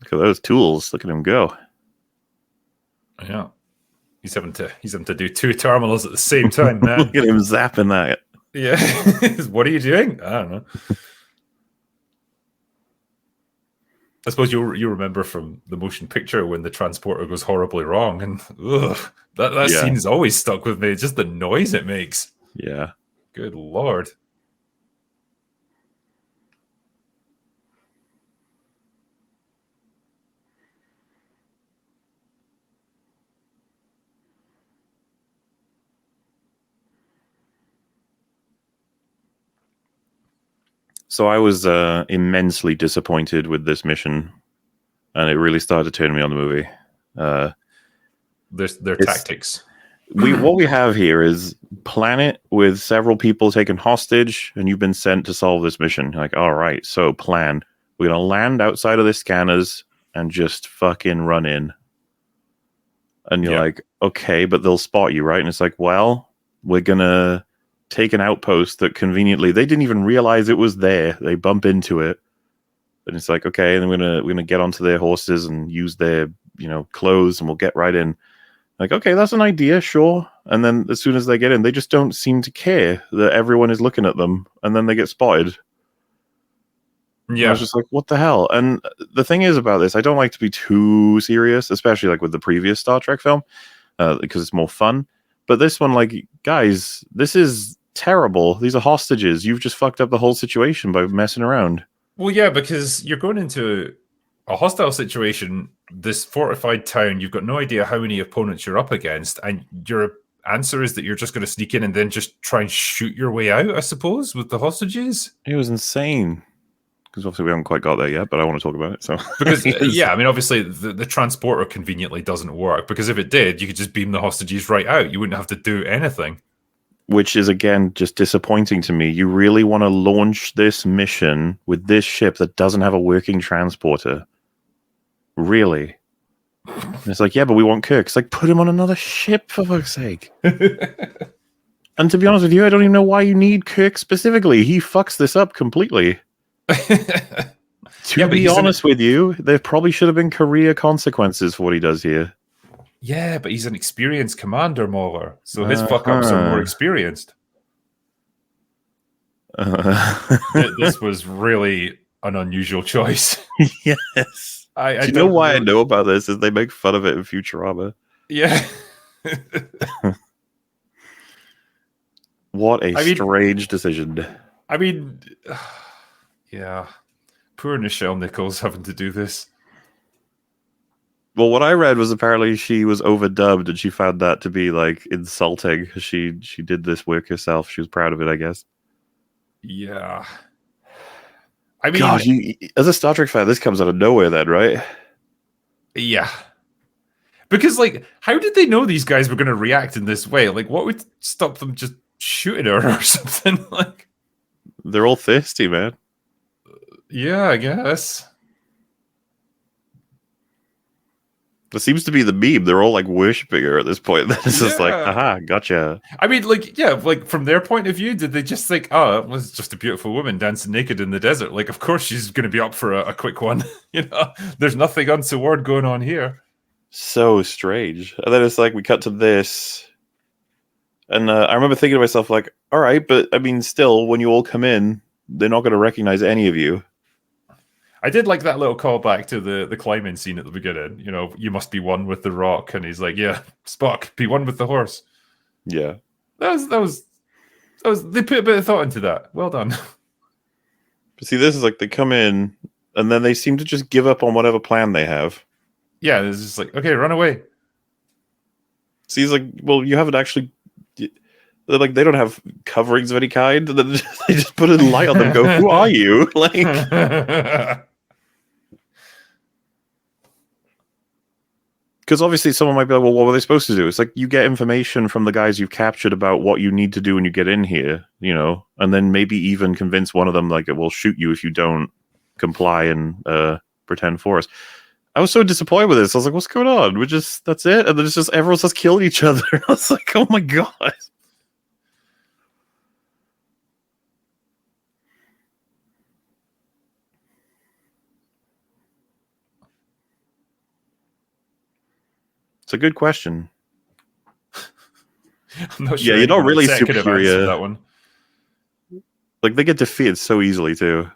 Look at those tools. Look at him go. Yeah. He's having to do two terminals at the same time, man. Look at him zapping that. Yeah. What are you doing? I don't know. I suppose you remember from the motion picture when the transporter goes horribly wrong, and that scene's always stuck with me. It's just the noise it makes. Yeah. Good Lord. So I was immensely disappointed with this mission, and it really started to turn me on the movie. Their tactics. What we have here is planet with several people taken hostage, and you've been sent to solve this mission. You're like, all right, so plan. We're gonna land outside of the scanners and just fucking run in. And you're like, okay, but they'll spot you, right? And it's like, well, we're gonna take an outpost that conveniently they didn't even realize it was there. They bump into it, and it's like, okay, and we're gonna get onto their horses and use their clothes, and we'll get right in. Like, okay, that's an idea, sure. And then as soon as they get in, they just don't seem to care that everyone is looking at them, and then they get spotted. Yeah, I was just like, what the hell? And the thing is about this, I don't like to be too serious, especially like with the previous Star Trek film, because it's more fun. But this one, like, guys, this is terrible. These are hostages. You've just fucked up the whole situation by messing around. Well, yeah, because you're going into a hostile situation, this fortified town, you've got no idea how many opponents you're up against, and your answer is that you're just going to sneak in and then just try and shoot your way out, I suppose, with the hostages? It was insane. Because obviously we haven't quite got there yet, but I want to talk about it. So because yeah, I mean, obviously the transporter conveniently doesn't work, because if it did, you could just beam the hostages right out. You wouldn't have to do anything. Which is, again, just disappointing to me. You really want to launch this mission with this ship that doesn't have a working transporter? Really? And it's like, yeah, but we want Kirk. It's like, put him on another ship, for fuck's sake. And to be honest with you, I don't even know why you need Kirk specifically. He fucks this up completely. To be honest with you, there probably should have been career consequences for what he does here. Yeah, but he's an experienced commander, MauLer, so his fuck-ups are more experienced. This was really an unusual choice. Yes. I Do you know why I know about this? Is they make fun of it in Futurama. Yeah. What a strange decision. I mean, yeah. Poor Nichelle Nichols having to do this. Well, what I read was apparently she was overdubbed and she found that to be like insulting. She did this work herself. She was proud of it, I guess. Yeah. I mean, God, as a Star Trek fan, this comes out of nowhere then, right? Yeah. Because, like, how did they know these guys were going to react in this way? Like, what would stop them just shooting her or something? Like, they're all thirsty, man. Yeah, I guess. That seems to be the meme. They're all like worshiping her at this point. It's just like, aha, gotcha. I mean, like, yeah, like from their point of view, did they just think, oh, it was just a beautiful woman dancing naked in the desert? Like, of course she's going to be up for a quick one. There's nothing untoward going on here. So strange. And then it's like, we cut to this. And I remember thinking to myself, like, all right, but I mean, still, when you all come in, they're not going to recognize any of you. I did like that little callback to the climbing scene at the beginning. You must be one with the rock, and he's like, "Yeah, Spock, be one with the horse." Yeah, that was. They put a bit of thought into that. Well done. But see, this is like they come in, and then they seem to just give up on whatever plan they have. Yeah, it's just like, okay, run away. See, he's like, well, you haven't actually. They're like, they don't have coverings of any kind. And then they just put a light on them. And go, who are you? Like. Because obviously someone might be like, well, what were they supposed to do? It's like you get information from the guys you've captured about what you need to do when you get in here, and then maybe even convince one of them, like, it will shoot you if you don't comply and pretend for us. I was so disappointed with this. I was like, what's going on? That's it? And then it's just everyone's just killing each other. I was like, oh my God. It's a good question. I'm not sure. Yeah, you're not really superior. That one. Like, they get defeated so easily too.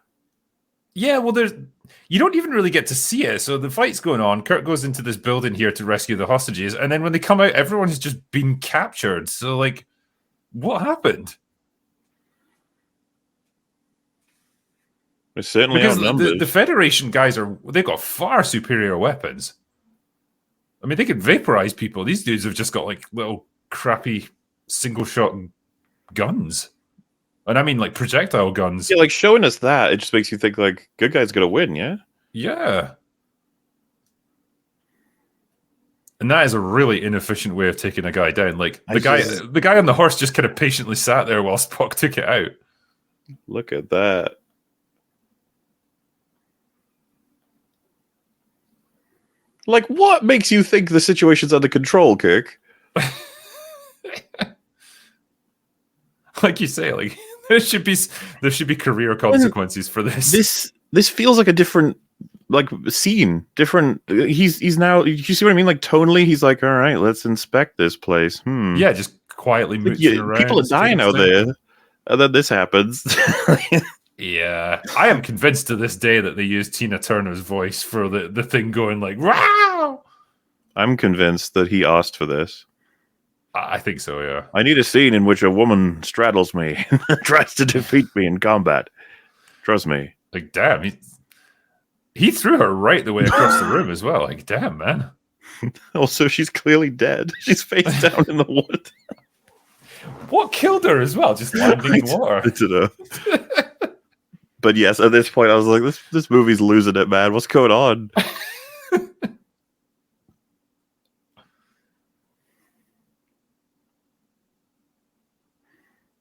Yeah, well, you don't even really get to see it. So the fight's going on. Kirk goes into this building here to rescue the hostages, and then when they come out, everyone has just been captured. So, like, what happened? They're certainly because outnumbered. The Federation guys they've got far superior weapons. I mean, they could vaporize people. These dudes have just got like little crappy single shot guns. And I mean like projectile guns. Yeah, like showing us that, it just makes you think like good guy's gonna win, yeah? Yeah. And that is a really inefficient way of taking a guy down. Like the guy on the horse just kind of patiently sat there while Spock took it out. Look at that. Like, what makes you think the situation's under control, Kirk? Like you say, like there should be career consequences for this. This feels like a different scene. Different. He's now. You see what I mean? Like tonally, he's like, all right, let's inspect this place. Yeah, just quietly mooching around. People are dying out there, and then this happens. Yeah, I am convinced to this day that they used Tina Turner's voice for the thing going like, wow! I'm convinced that he asked for this. I think so, yeah. I need a scene in which a woman straddles me and tries to defeat me in combat. Trust me. Like, damn, he threw her right the way across the room as well. Like, damn, man. Also, she's clearly dead. She's face down in the wood. What killed her as well? Just landing in water. I don't know. But yes, at this point, I was like, this movie's losing it, man. What's going on?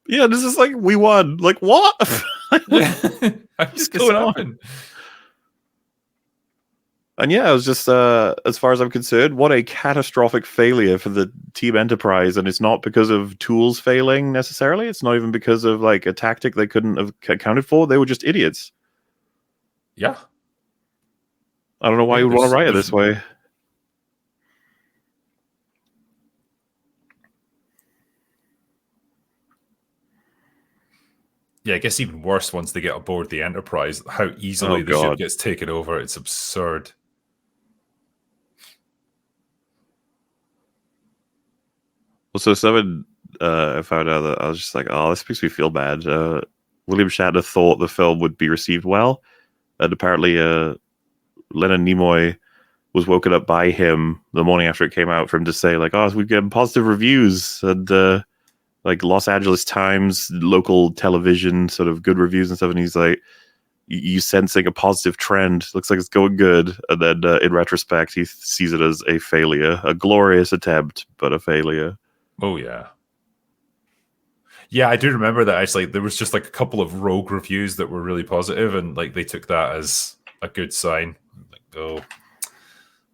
Yeah, this is like, we won. Like, what? What's going on? And yeah, it was just, as far as I'm concerned, what a catastrophic failure for the Team Enterprise. And it's not because of tools failing necessarily. It's not even because of like a tactic they couldn't have accounted for. They were just idiots. Yeah. I don't know why Yeah, you would want to write it there's this way. yeah, I guess even worse once they get aboard the Enterprise, how Oh easily the ship god. gets taken over. It's absurd. Well, so someone I found out that I was just like, oh, this makes me feel bad. William Shatner thought the film would be received well, and apparently, Leonard Nimoy was woken up by him the morning after it came out for him to say like, "Oh, we've gotten positive reviews," and like Los Angeles Times, local television, sort of good reviews and stuff. And he's like, "You sensing a positive trend? Looks like it's going good." And then in retrospect, he sees it as a failure, a glorious attempt, but a failure. Oh yeah. Yeah, I do remember that actually. There was just like a couple of rogue reviews that were really positive, and like they took that as a good sign. Like, oh,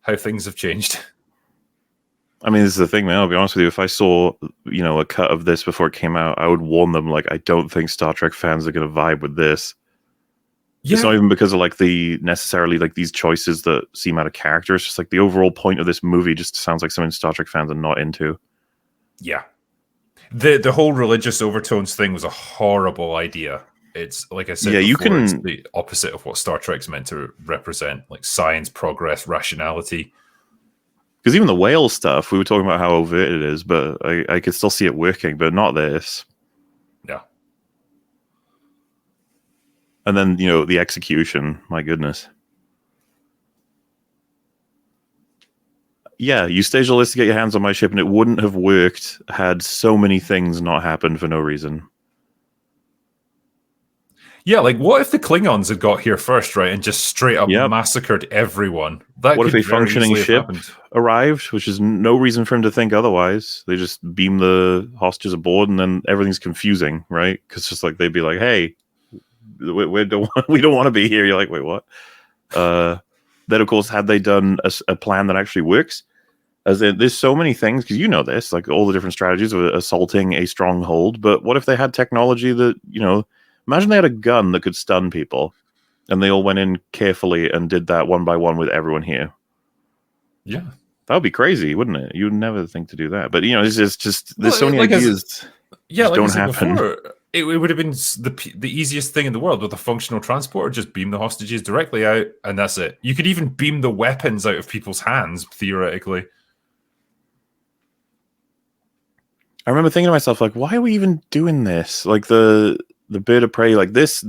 how things have changed. I mean, this is the thing, man. I'll be honest with you. If I saw, a cut of this before it came out, I would warn them. Like, I don't think Star Trek fans are going to vibe with this. Yeah, It's not even because of like the necessarily like these choices that seem out of character. It's just like the overall point of this movie just sounds like something Star Trek fans are not into. yeah. The whole religious overtones thing was a horrible idea. It's like I said Yeah, you before, it's can. the opposite of what Star Trek's meant to represent, like science, progress, rationality. Because even the whale stuff, we were talking about how overt it is, but I could still see it working, but not this. Yeah. And then, the execution, my goodness. Yeah, you staged a list to get your hands on my ship, and it wouldn't have worked had so many things not happened for no reason. Yeah, like what if the Klingons had got here first, right, and just straight up Yep. massacred everyone? That What if could a very functioning easily have ship happened. arrived, which is no reason for him to think otherwise? They just beam the hostages aboard, and then everything's confusing, right? Because just like they'd be like, "Hey, we don't we don't want to be here." You're like, "Wait, what?" Then, of course, had they done a plan that actually works, as in, there's so many things because this, like all the different strategies of assaulting a stronghold. But what if they had technology that imagine they had a gun that could stun people, and they all went in carefully and did that one by one with everyone here. Yeah. That would be crazy, wouldn't it? You would never think to do that. But it's just there's so many Like ideas yeah, just like I don't said happen. before, it would have been the easiest thing in the world with a functional transporter. Just beam the hostages directly out, and that's it. You could even beam the weapons out of people's hands, theoretically. I remember thinking to myself, like, why are we even doing this? Like the bird of prey, like this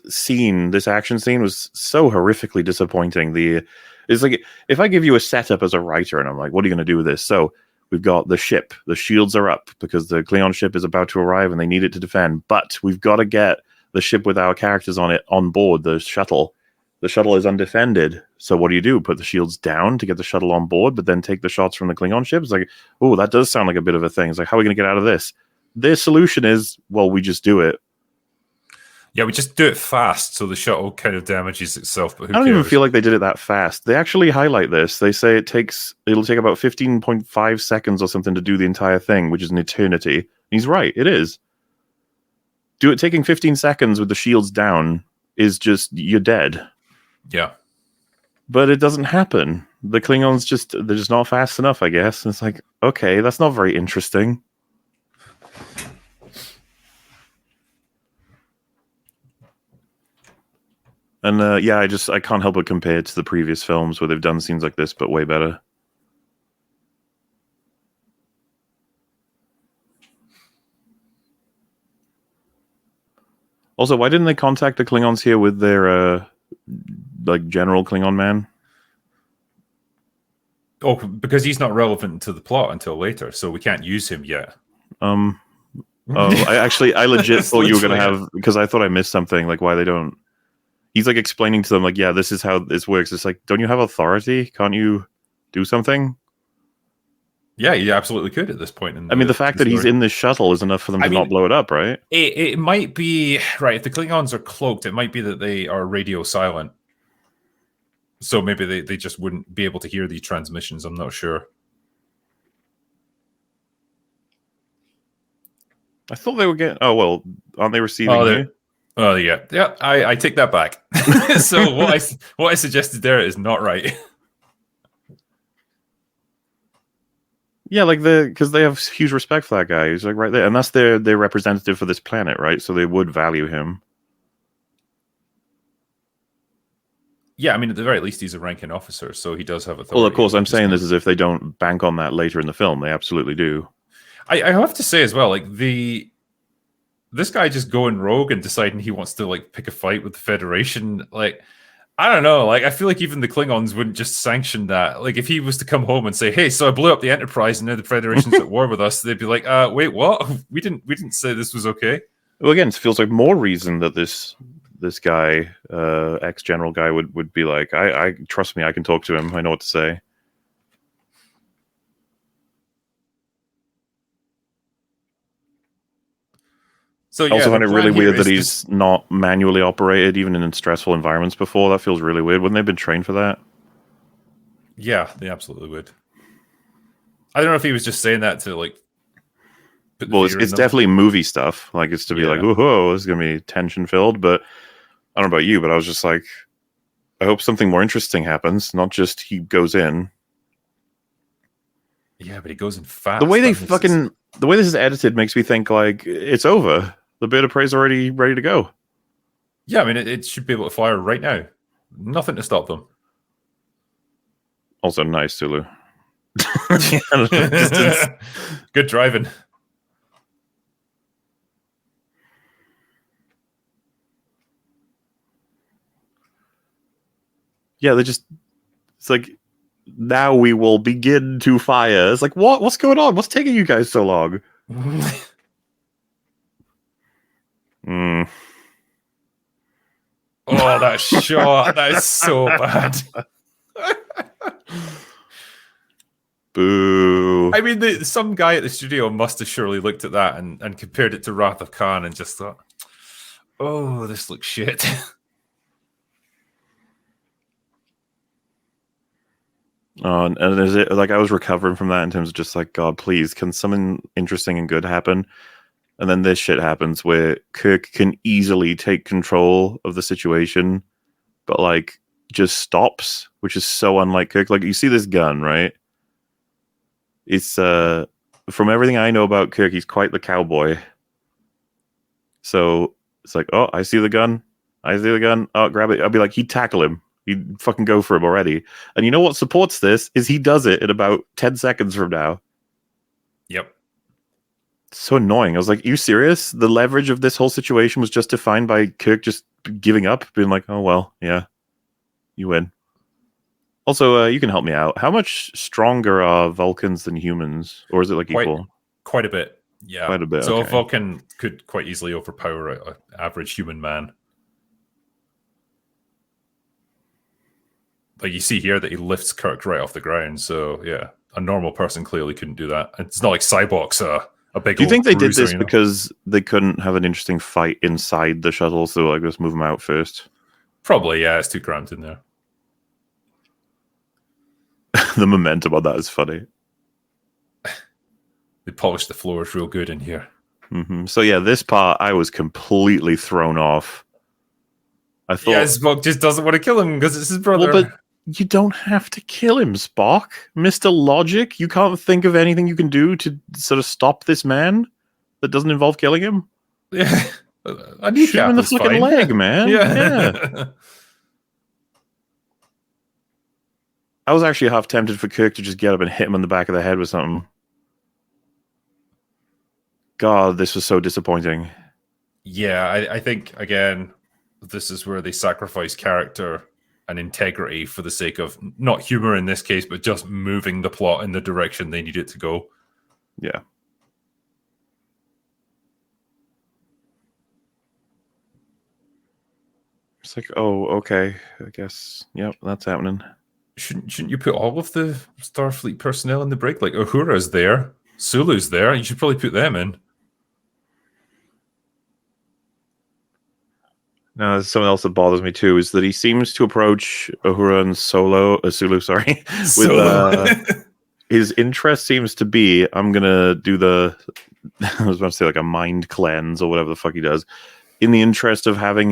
scene, this action scene was so horrifically disappointing. It's like if I give you a setup as a writer and I'm like, what are you going to do with this? So we've got the ship, the shields are up because the Klingon ship is about to arrive and they need it to defend. But we've got to get the ship with our characters on it on board, the shuttle. The shuttle is undefended. So what do? Put the shields down to get the shuttle on board, but then take the shots from the Klingon ship? It's like, oh, that does sound like a bit of a thing. It's like, how are we going to get out of this? Their solution is, well, we just do it. Yeah, we just do it fast, so the shuttle kind of damages itself. But who I don't cares? even feel like they did it that fast. They actually highlight this. They say it'll take about 15.5 seconds or something to do the entire thing, which is an eternity. And he's right, it is. Taking 15 seconds with the shields down is just, you're dead. Yeah. But it doesn't happen. The Klingons they're just not fast enough, I guess. And it's like, okay, that's not very interesting. And I can't help but compare it to the previous films where they've done scenes like this, but way better. Also, why didn't they contact the Klingons here with their General Klingon man? Oh, because he's not relevant to the plot until later, so we can't use him yet. Oh, I legit thought you were gonna have, because I thought I missed something. Like, why they don't? He's like explaining to them, like, yeah, this is how this works. It's like, don't you have authority? Can't you do something? Yeah, you absolutely could at this point. I mean, the fact that he's in this shuttle is enough for them to not blow it up, right? It might be, right, if the Klingons are cloaked, it might be that they are radio silent. So maybe they just wouldn't be able to hear these transmissions. I'm not sure. I thought they were getting... Oh, well, aren't they receiving you? Oh yeah. I take that back. So what I suggested there is not right. Yeah, like because they have huge respect for that guy. He's like right there, and that's their representative for this planet, right? So they would value him. Yeah, I mean, at the very least, he's a ranking officer, so he does have authority. Well, of course, I'm saying this as if they don't bank on that later in the film. They absolutely do. I have to say as well, like this guy just going rogue and deciding he wants to like pick a fight with the Federation, like I don't know, like I feel like even the Klingons wouldn't just sanction that. Like if he was to come home and say, "Hey, so I blew up the Enterprise and now the Federation's at war with us," they'd be like, wait, what? We didn't say this was okay." Well, again, it feels like more reason that this guy, ex-general guy, would be like, I trust me, I can talk to him. I know what to say. So I yeah, also the find it really plan here weird that is he's not manually operated, even in stressful environments before. That feels really weird. Wouldn't they have been trained for that? Yeah, they absolutely would. I don't know if he was just saying that to like. Put the Well, fear in it's them. definitely movie stuff. Like it's to be like, Yeah. whoa, this is gonna be tension filled. But I don't know about you, but I was just like, I hope something more interesting happens, not just he goes in. Yeah, but he goes in fast. The way the way this is edited makes me think like it's over. The Beta Prey's already ready to go. Yeah, I mean, it should be able to fire right now. Nothing to stop them. Also, nice, Sulu. Good driving. Yeah, it's like, now we will begin to fire. It's like, what's going on? What's taking you guys so long? Mm. Oh, that shot. That is so bad. Boo. I mean, some guy at the studio must have surely looked at that and compared it to Wrath of Khan and just thought, oh, this looks shit. And is it like I was recovering from that in terms of just like, God, please, can something interesting and good happen? And then this shit happens where Kirk can easily take control of the situation, but like just stops, which is so unlike Kirk. Like you see this gun, right? It's from everything I know about Kirk, he's quite the cowboy. So it's like, oh, I see the gun. Oh, grab it. I'll be like, he'd tackle him. He'd fucking go for him already. And you know what supports this is he does it in about 10 seconds from now. Yep. It's so annoying. I was like, you serious? The leverage of this whole situation was just defined by Kirk just giving up, being like, oh, well, yeah, you win. Also, you can help me out. How much stronger are Vulcans than humans? Or is it like equal? Quite a bit. Yeah. Quite a bit. So Okay. a Vulcan could quite easily overpower an average human man. Like you see here that he lifts Kirk right off the ground. So yeah, a normal person clearly couldn't do that. It's not like Cyborg's a big. Do you think they did bruiser, this because they couldn't have an interesting fight inside the shuttle? So like, let's move them out first. Probably, yeah. It's too cramped in there. The momentum on that is funny. They polished the floors real good in here. Mm-hmm. So yeah, this part I was completely thrown off. I thought, yeah, Spock just doesn't want to kill him because it's his brother. well, but you don't have to kill him, Spock. Mr. Logic, you can't think of anything you can do to sort of stop this man that doesn't involve killing him? Yeah. I need shoot him in the fucking leg, man. Yeah. I was actually half tempted for Kirk to just get up and hit him in the back of the head with something. God, this was so disappointing. Yeah, I think, again, this is where they sacrifice character and integrity for the sake of not humor in this case, but just moving the plot in the direction they need it to go. Yeah. It's like, oh, okay. I guess, yep, that's happening. Shouldn't you put all of the Starfleet personnel in the break? Like, Uhura's there, Sulu's there. You should probably put them in. No, there's something else that bothers me too, is that he seems to approach Uhura and Sulu, sorry, with his interest seems to be, I'm gonna do the I was about to say like a mind cleanse or whatever the fuck he does, in the interest of having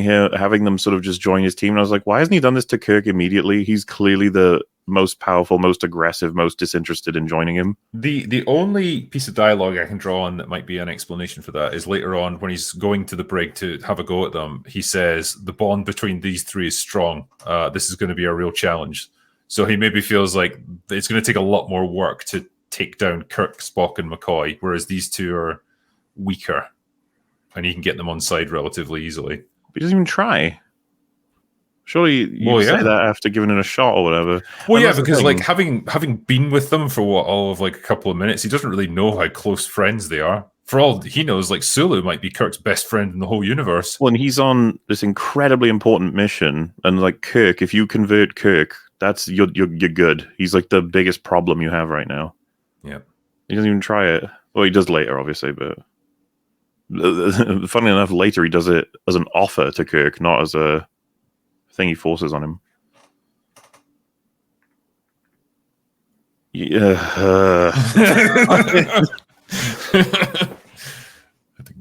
them sort of just join his team. And I was like, why hasn't he done this to Kirk immediately? He's clearly the most powerful, most aggressive, most disinterested in joining him. The only piece of dialogue I can draw on that might be an explanation for that is later on when he's going to the brig to have a go at them. He says the bond between these three is strong. This is going to be a real challenge. So he maybe feels like it's going to take a lot more work to take down Kirk, Spock, and McCoy, whereas these two are weaker, and he can get them on side relatively easily. He doesn't even try. Surely you say that after giving it a shot or whatever. Well, yeah, because like having been with them for all of like a couple of minutes, he doesn't really know how close friends they are. For all he knows, like Sulu might be Kirk's best friend in the whole universe. Well, and he's on this incredibly important mission, and like Kirk, if you convert Kirk, that's you're good. He's like the biggest problem you have right now. Yeah, he doesn't even try it. Well, he does later, obviously, but funnily enough, later he does it as an offer to Kirk, not as a thing he forces on him. Yeah.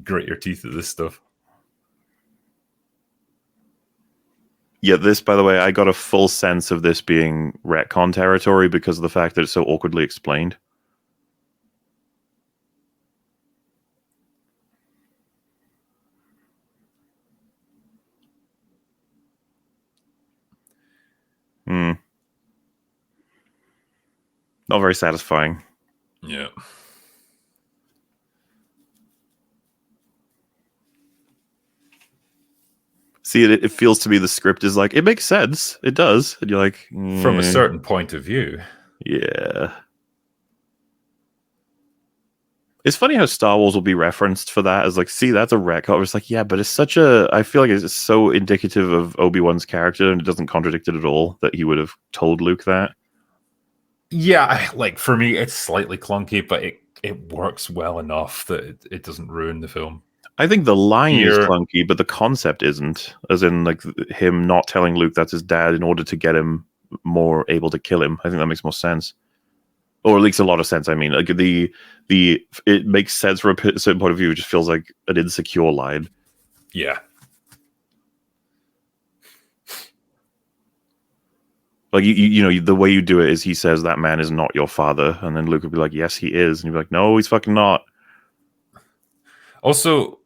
Grit your teeth at this stuff. Yeah, this, by the way, I got a full sense of this being retcon territory because of the fact that it's so awkwardly explained. Not very satisfying. Yeah. See, it feels to me the script is like, it makes sense. It does. And you're like... From a certain point of view. Yeah. It's funny how Star Wars will be referenced for that as like, see, that's a retcon. It's like, yeah, but it's such a... I feel like it's so indicative of Obi-Wan's character and it doesn't contradict it at all that he would have told Luke that. Yeah, like for me, it's slightly clunky, but it works well enough that it doesn't ruin the film. I think the line is clunky, but the concept isn't. As in, like, him not telling Luke that's his dad in order to get him more able to kill him. I think that makes more sense. Or at least a lot of sense, I mean. Like, it makes sense from a certain point of view. It just feels like an insecure line. Yeah. Like, you know, the way you do it is he says, that man is not your father. And then Luke would be like, yes, he is. And you'd be like, no, he's fucking not. Also,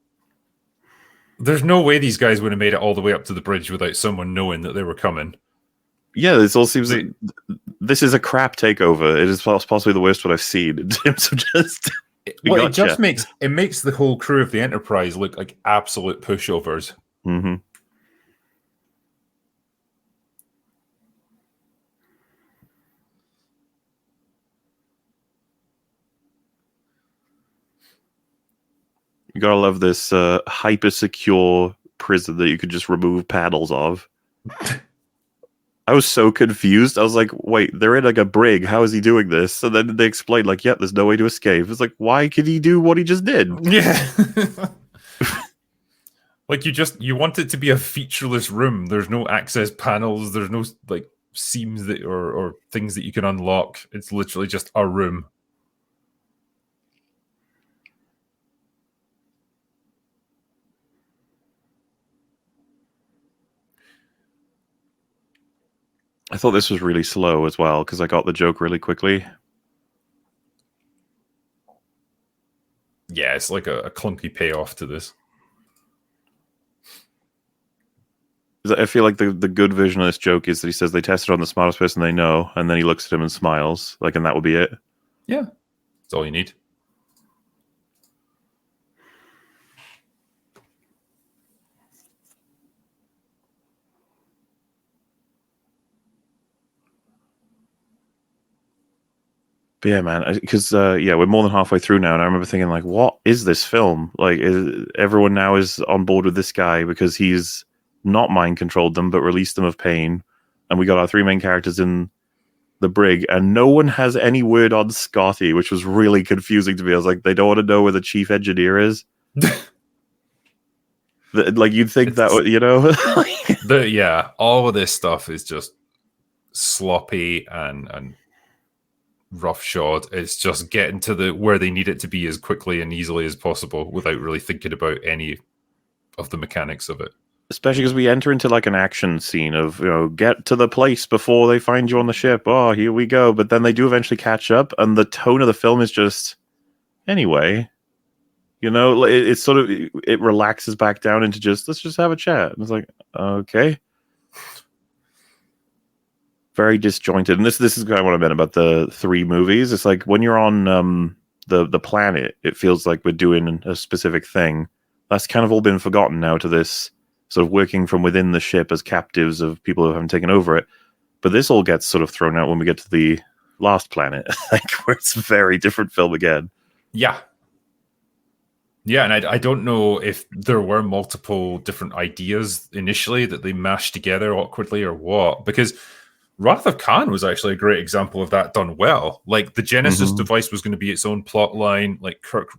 there's no way these guys would have made it all the way up to the bridge without someone knowing that they were coming. Yeah, this all seems like this is a crap takeover. It is possibly the worst one I've seen in terms of just... Well, it makes the whole crew of the Enterprise look like absolute pushovers. Mm-hmm. You gotta love this hyper secure prison that you could just remove panels of. I was so confused. I was like, wait, they're in like a brig. How is he doing this? And then they explained, like, yeah, there's no way to escape. It's like, why could he do what he just did? Yeah. Like you want it to be a featureless room. There's no access panels. There's no like seams that or things that you can unlock. It's literally just a room. I thought this was really slow as well because I got the joke really quickly. Yeah, it's like a clunky payoff to this. I feel like the good version of this joke is that he says they tested on the smartest person they know, and then he looks at him and smiles, like, and that would be it. Yeah, that's all you need. But yeah, man, because we're more than halfway through now, and I remember thinking, like, what is this film? Like, everyone now is on board with this guy because he's not mind controlled them, but released them of pain, and we got our three main characters in the brig, and no one has any word on Scotty, which was really confusing to me. I was like, they don't want to know where the chief engineer is. Like, you'd think that, you know? Yeah, all of this stuff is just sloppy and roughshod. It's just getting to where they need it to be as quickly and easily as possible without really thinking about any of the mechanics of it. Especially because we enter into like an action scene of, get to the place before they find you on the ship. Oh, here we go. But then they do eventually catch up, and the tone of the film is just, anyway, it's sort of, it relaxes back down into just, let's just have a chat. And it's like, okay. Very disjointed. And this is kind of what I meant about the 3 movies. It's like when you're on the planet, it feels like we're doing a specific thing. That's kind of all been forgotten now to this sort of working from within the ship as captives of people who haven't taken over it. But this all gets sort of thrown out when we get to the last planet, like where it's a very different film again. Yeah. Yeah, and I don't know if there were multiple different ideas initially that they mashed together awkwardly or what, because Wrath of Khan was actually a great example of that done well. Like, the Genesis device was going to be its own plot line, like Kirk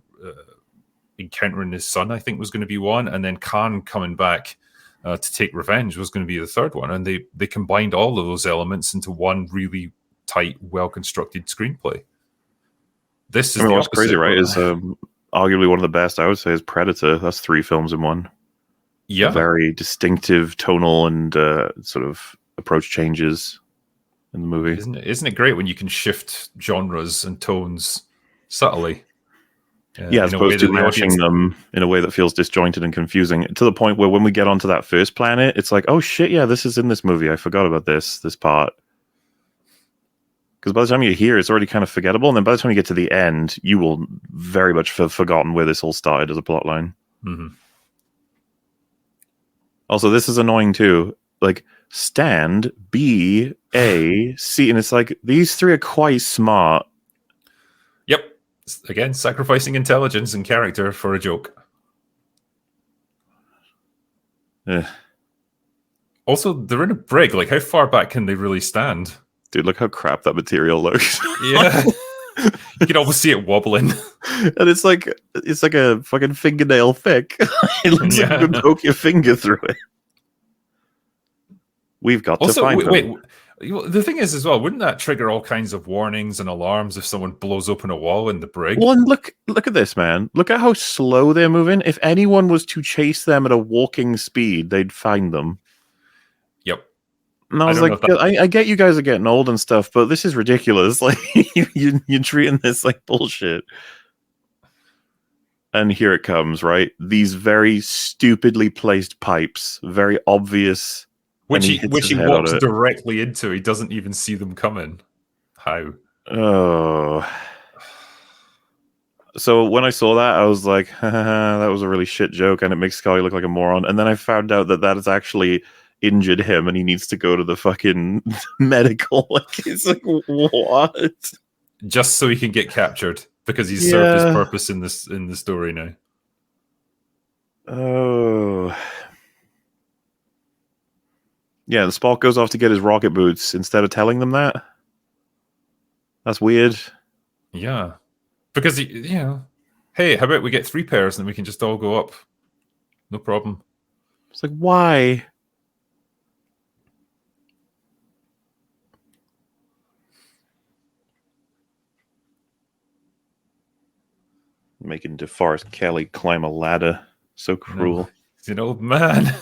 encountering his son, I think, was going to be one, and then Khan coming back to take revenge was going to be the third one, and they combined all of those elements into one really tight, well-constructed screenplay. This is what's crazy, right? Is arguably one of the best, I would say, is Predator. That's 3 films in one. Yeah, very distinctive tonal and sort of approach changes in the movie. Isn't it great when you can shift genres and tones subtly? Yeah, as opposed to mashing them in a way that feels disjointed and confusing, to the point where when we get onto that first planet, it's like, oh shit, yeah, this is in this movie. I forgot about this part. Because by the time you're here, it's already kind of forgettable, and then by the time you get to the end, you will very much have forgotten where this all started as a plot line. Mm-hmm. Also, this is annoying too. Like, stand, B, A, C, and it's like, these 3 are quite smart. Yep. Again, sacrificing intelligence and character for a joke. Also, they're in a brig. Like, how far back can they really stand? Dude, look how crap that material looks. Yeah. You can almost see it wobbling. And it's like a fucking fingernail thick. It looks like you can poke your finger through it. We've got to find them. Wait. The thing is, as well, wouldn't that trigger all kinds of warnings and alarms if someone blows open a wall in the brig? Well, and look at this, man. Look at how slow they're moving. If anyone was to chase them at a walking speed, they'd find them. Yep. And I was like, I get you guys are getting old and stuff, but this is ridiculous. Like, you're treating this like bullshit. And here it comes, right? These very stupidly placed pipes, very obvious. Which he walks directly into. He doesn't even see them coming. How? Oh. So when I saw that, I was like, that was a really shit joke, and it makes Scully look like a moron. And then I found out that has actually injured him, and he needs to go to the fucking medical. Like, it's like, what? Just so he can get captured, because he's served his purpose in the story now. Oh. Yeah, and Spock goes off to get his rocket boots instead of telling them that. That's weird. Yeah. Because, hey, how about we get 3 pairs and we can just all go up? No problem. It's like, why? Making DeForest Kelly climb a ladder. So cruel. No, he's an old man.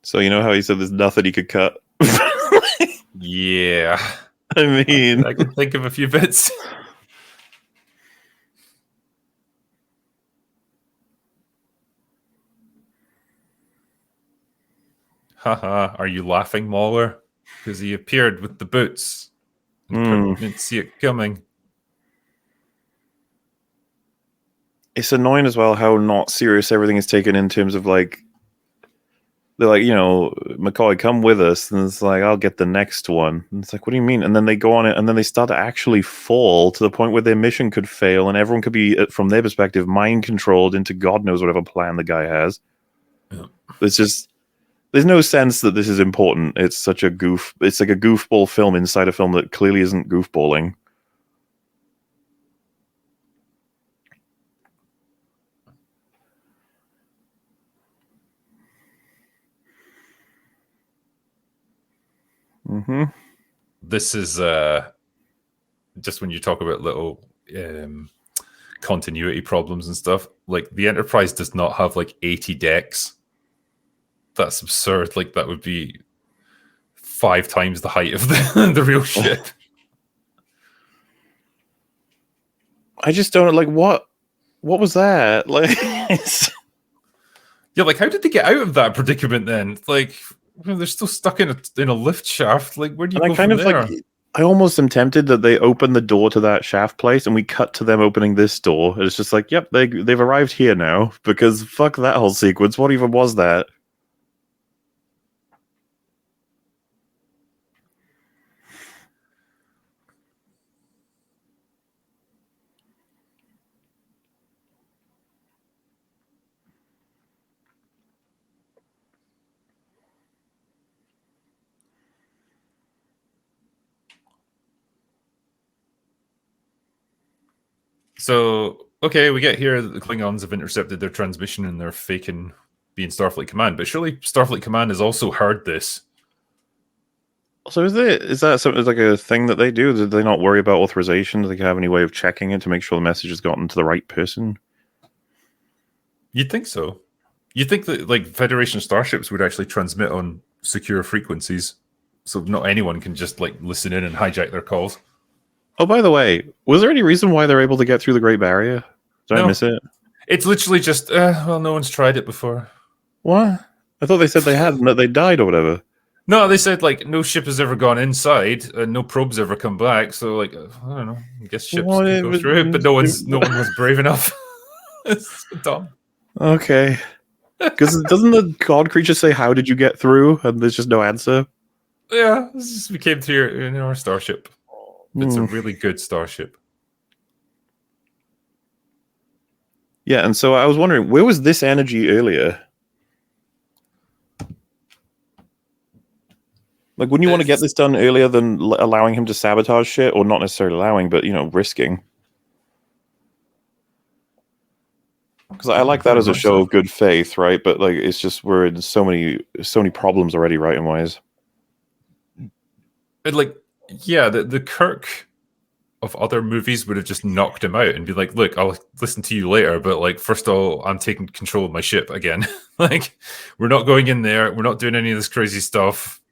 So you know how he said there's nothing he could cut? Yeah. I mean, I can think of a few bits. Haha, are you laughing, MauLer? Because he appeared with the boots. And didn't see it coming. It's annoying as well how not serious everything is taken in terms of, like, they're like, McCoy, come with us. And it's like, I'll get the next one. And it's like, what do you mean? And then they go on it, and then they start to actually fall to the point where their mission could fail, and everyone could be, from their perspective, mind controlled into God knows whatever plan the guy has. Yeah. There's no sense that this is important. It's such a goof. It's like a goofball film inside a film that clearly isn't goofballing. this is just when you talk about little continuity problems and stuff. Like the Enterprise does not have like 80 decks. That's absurd. Like that would be 5 times the height of the real ship. I just don't like what was that? Like Yeah, like how did they get out of that predicament then? Like they're still stuck in a lift shaft. Like where do you go from there? I almost am tempted that they open the door to that shaft place and we cut to them opening this door. It's just like, yep, they've arrived here now, because fuck that whole sequence. What even was that? So, okay, we get here that the Klingons have intercepted their transmission and they're faking being Starfleet Command, but surely Starfleet Command has also heard this. So is that something like a thing that they do? Did they not worry about authorization? Do they have any way of checking it to make sure the message has gotten to the right person? You'd think so. You'd think that like Federation starships would actually transmit on secure frequencies, so not anyone can just like listen in and hijack their calls. Oh, by the way, was there any reason why they're able to get through the Great Barrier? Did I miss it? It's literally just, well, no one's tried it before. What? I thought they said they had, and that they died or whatever. No, they said like no ship has ever gone inside, and no probes ever come back. So like, I don't know. I guess ships can go through it, but no one was brave enough. It's dumb. Okay, because doesn't the god creature say, "How did you get through?" And there's just no answer. Yeah, we came through in our starship. It's a really good starship. Yeah, and so I was wondering, where was this energy earlier? Like, wouldn't you want to get this done earlier than allowing him to sabotage shit? Or not necessarily allowing, but, risking. Because I like that as a show of good faith, right? But, like, it's just we're in so many problems already, writing-wise. Like, yeah, the Kirk of other movies would have just knocked him out and be like, look, I'll listen to you later, but like first of all, I'm taking control of my ship again. Like, we're not going in there, we're not doing any of this crazy stuff.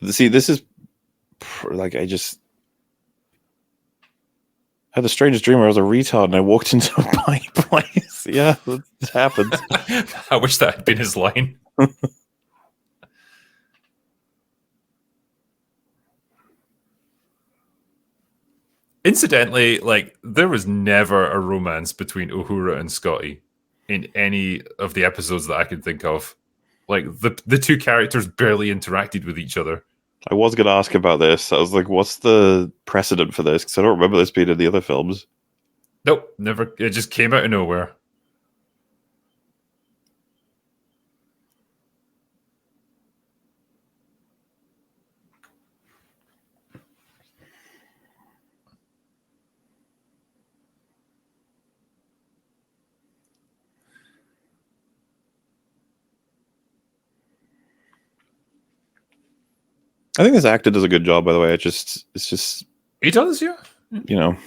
See, this is like I had the strangest dream where I was a retard and I walked into a pie place. Yeah, that happened. I wish that had been his line. Incidentally, like, there was never a romance between Uhura and Scotty in any of the episodes that I can think of. Like, the two characters barely interacted with each other. I was going to ask about this. I was like, what's the precedent for this? Because I don't remember this being in the other films. Nope, never. It just came out of nowhere. I think this actor does a good job, by the way. It's just he does, yeah. I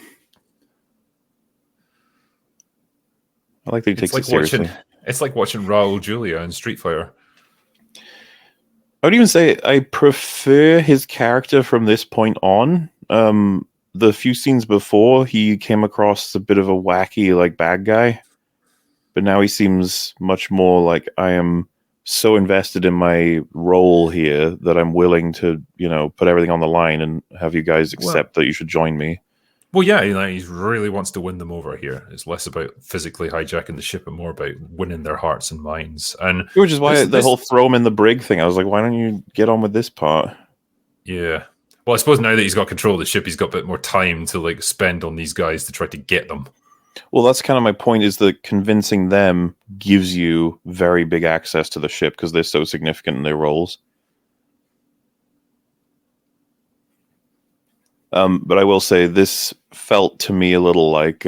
like that he takes it seriously. It's like watching Raul Julia in Street Fighter. I would even say I prefer his character from this point on. The few scenes before, he came across a bit of a wacky, like, bad guy. But now he seems much more like, I am so invested in my role here that I'm willing to, put everything on the line and have you guys accept that you should join me. Well, yeah, he really wants to win them over here. It's less about physically hijacking the ship and more about winning their hearts and minds. And which is why the whole throw him in the brig thing, I was like, why don't you get on with this part? Yeah. Well, I suppose now that he's got control of the ship, he's got a bit more time to like spend on these guys to try to get them. Well, that's kind of my point, is that convincing them gives you very big access to the ship because they're so significant in their roles. But I will say this felt to me a little like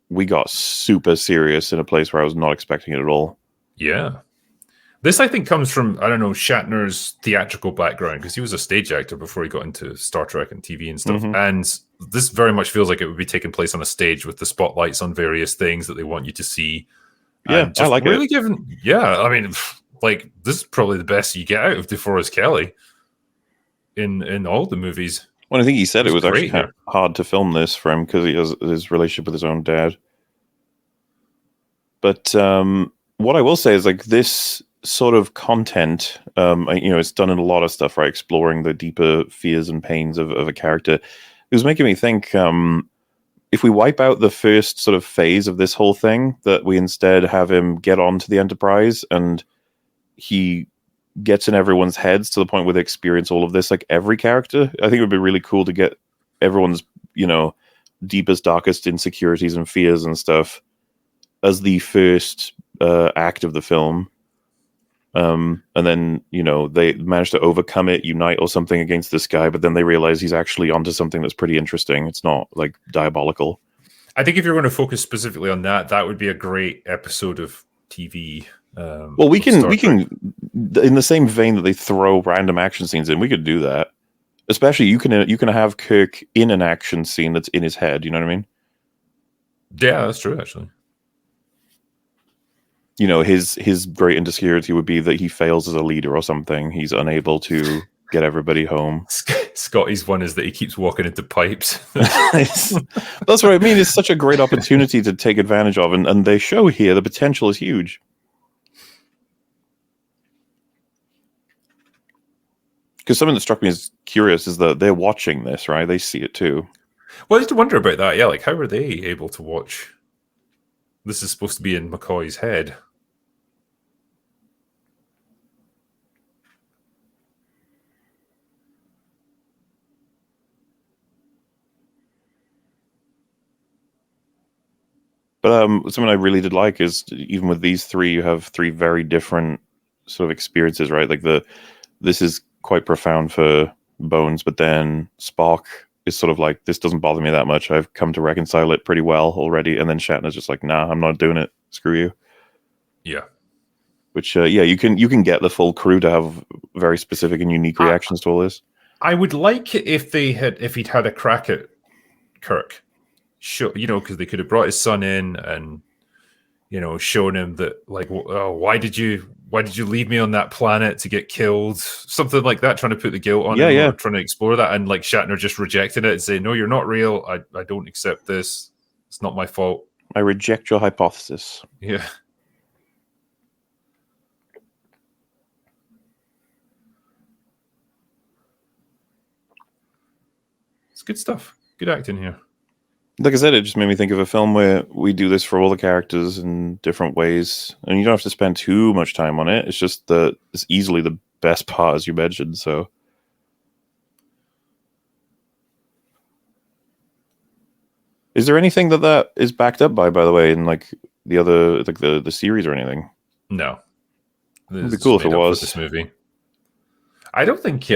we got super serious in a place where I was not expecting it at all. Yeah. This, I think, comes from, I don't know, Shatner's theatrical background, because he was a stage actor before he got into Star Trek and TV and stuff. Mhm. And this very much feels like it would be taking place on a stage with the spotlights on various things that they want you to see. Yeah, And I just like really it. giving, yeah, I mean, like, this is probably the best you get out of DeForest Kelly in all the movies. Well, I think he said it He's was actually great kind here. of hard to film this for him because he has his relationship with his own dad. But what I will say is, like, this sort of content, it's done in a lot of stuff, right? Exploring the deeper fears and pains of a character. It was making me think, if we wipe out the first sort of phase of this whole thing, that we instead have him get onto the Enterprise and he gets in everyone's heads to the point where they experience all of this, like every character. I think it would be really cool to get everyone's, deepest, darkest insecurities and fears and stuff as the first act of the film. And then, they manage to overcome it, unite or something against this guy, but then they realize he's actually onto something that's pretty interesting. It's not like diabolical. I think if you're going to focus specifically on that, that would be a great episode of TV. Well, we of can Star we Trek. can in the same vein that they throw random action scenes in, we could do that. Especially you can have Kirk in an action scene that's in his head. You know what I mean? Yeah, that's true, actually. His great insecurity would be that he fails as a leader or something. He's unable to get everybody home. Scotty's one is that he keeps walking into pipes. That's what I mean. It's such a great opportunity to take advantage of, and they show here the potential is huge. Because something that struck me as curious is that they're watching this, right? They see it too. Well, I used to wonder about that. Yeah, like how are they able to watch? This is supposed to be in McCoy's head. But something I really did like is, even with these three, you have three very different sort of experiences, right? Like this is quite profound for Bones, but then Spock is sort of like, this doesn't bother me that much. I've come to reconcile it pretty well already. And then Shatner's just like, nah, I'm not doing it. Screw you. Yeah. Which, you can get the full crew to have very specific and unique reactions to all this. I would like it if he'd had a crack at Kirk. Sure, because they could have brought his son in and shown him that, like, oh, why did you leave me on that planet to get killed, something like that, trying to put the guilt on him, or trying to explore that, and like Shatner just rejecting it and saying, no, you're not real, I don't accept this, it's not my fault, I reject your hypothesis. Yeah. It's good stuff, good acting here. Like I said, it just made me think of a film where we do this for all the characters in different ways, and you don't have to spend too much time on it. It's just it's easily the best part, as you mentioned. So, is there anything that is backed up by the way, in like the other, like the series or anything? No, it'd be cool if it was. This movie, I don't think.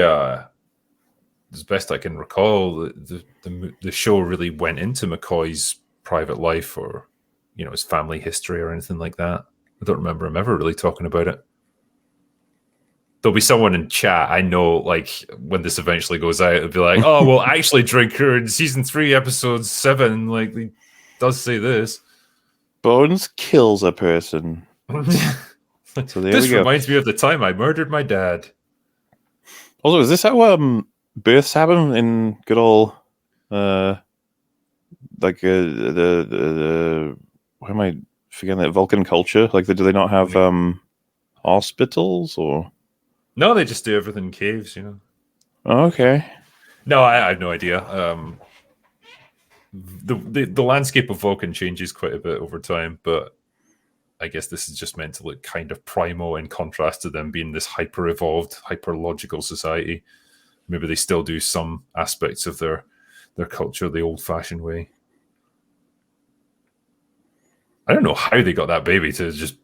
As best I can recall, the show really went into McCoy's private life or, his family history or anything like that. I don't remember him ever really talking about it. There'll be someone in chat, I know, like, when this eventually goes out, it'll be like, oh, well, actually, Drinker in season 3, episode 7, like, he does say this. Bones kills a person. So this reminds me of the time I murdered my dad. Also, is this how births happen in good old the why am I forgetting that, Vulcan culture? Like, do they not have hospitals, or no, they just do everything in caves, Oh, okay. No, I have no idea. The landscape of Vulcan changes quite a bit over time, but I guess this is just meant to look kind of primal in contrast to them being this hyper evolved, hyper logical society. Maybe they still do some aspects of their culture the old-fashioned way. I don't know how they got that baby to just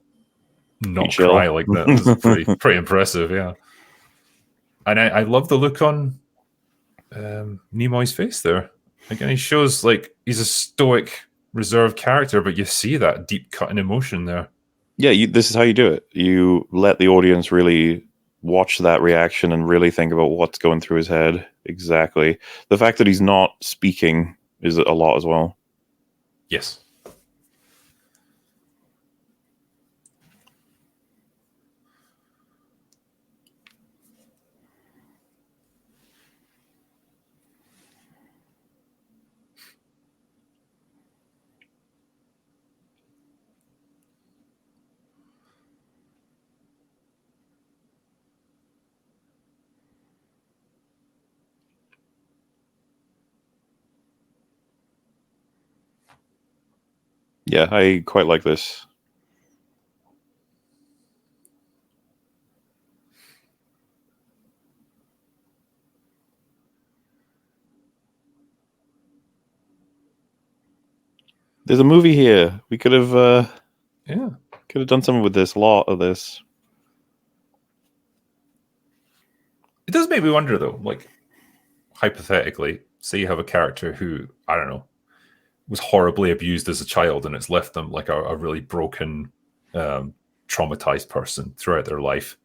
not cry like that. It's pretty impressive, yeah. And I love the look on Nimoy's face there. Again, he shows like he's a stoic, reserved character, but you see that deep cut in emotion there. Yeah, this is how you do it. You let the audience really watch that reaction and really think about what's going through his head. Exactly. The fact that he's not speaking is a lot as well. Yes. Yeah, I quite like this. There's a movie here. We could have done something with this. A lot of this. It does make me wonder, though, like, hypothetically, say you have a character who, I don't know, was horribly abused as a child and it's left them like a really broken, traumatized person throughout their life.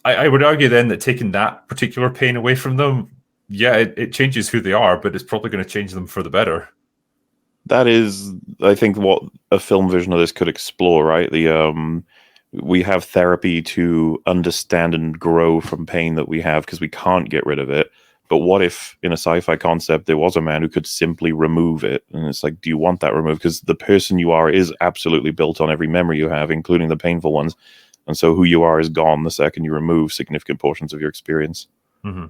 I would argue then that taking that particular pain away from them, yeah, it changes who they are, but it's probably going to change them for the better. That is, I think, what a film version of this could explore, right? We have therapy to understand and grow from pain that we have because we can't get rid of it. But what if, in a sci-fi concept, there was a man who could simply remove it? And it's like, do you want that removed? Because the person you are is absolutely built on every memory you have, including the painful ones. And so who you are is gone the second you remove significant portions of your experience. Mm-hmm.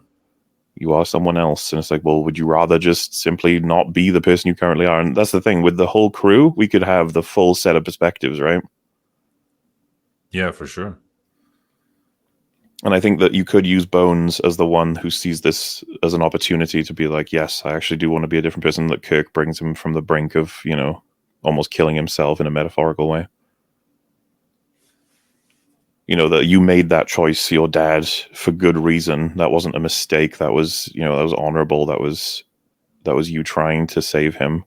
You are someone else. And it's like, well, would you rather just simply not be the person you currently are? And that's the thing. With the whole crew, we could have the full set of perspectives, right? Yeah, for sure. And I think that you could use Bones as the one who sees this as an opportunity to be like, yes, I actually do want to be a different person. That Kirk brings him from the brink of, almost killing himself in a metaphorical way. That you made that choice, your dad, for good reason. That wasn't a mistake. That was, that was honorable. That was you trying to save him.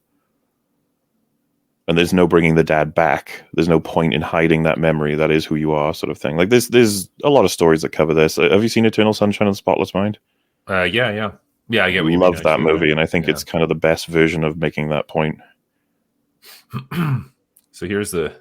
And there's no bringing the dad back. There's no point in hiding that memory. That is who you are, sort of thing. Like there's a lot of stories that cover this. Have you seen Eternal Sunshine of the Spotless Mind? Yeah. I get what you mean. Love that Actually, movie, and I think it's kind of the best version of making that point. So here's the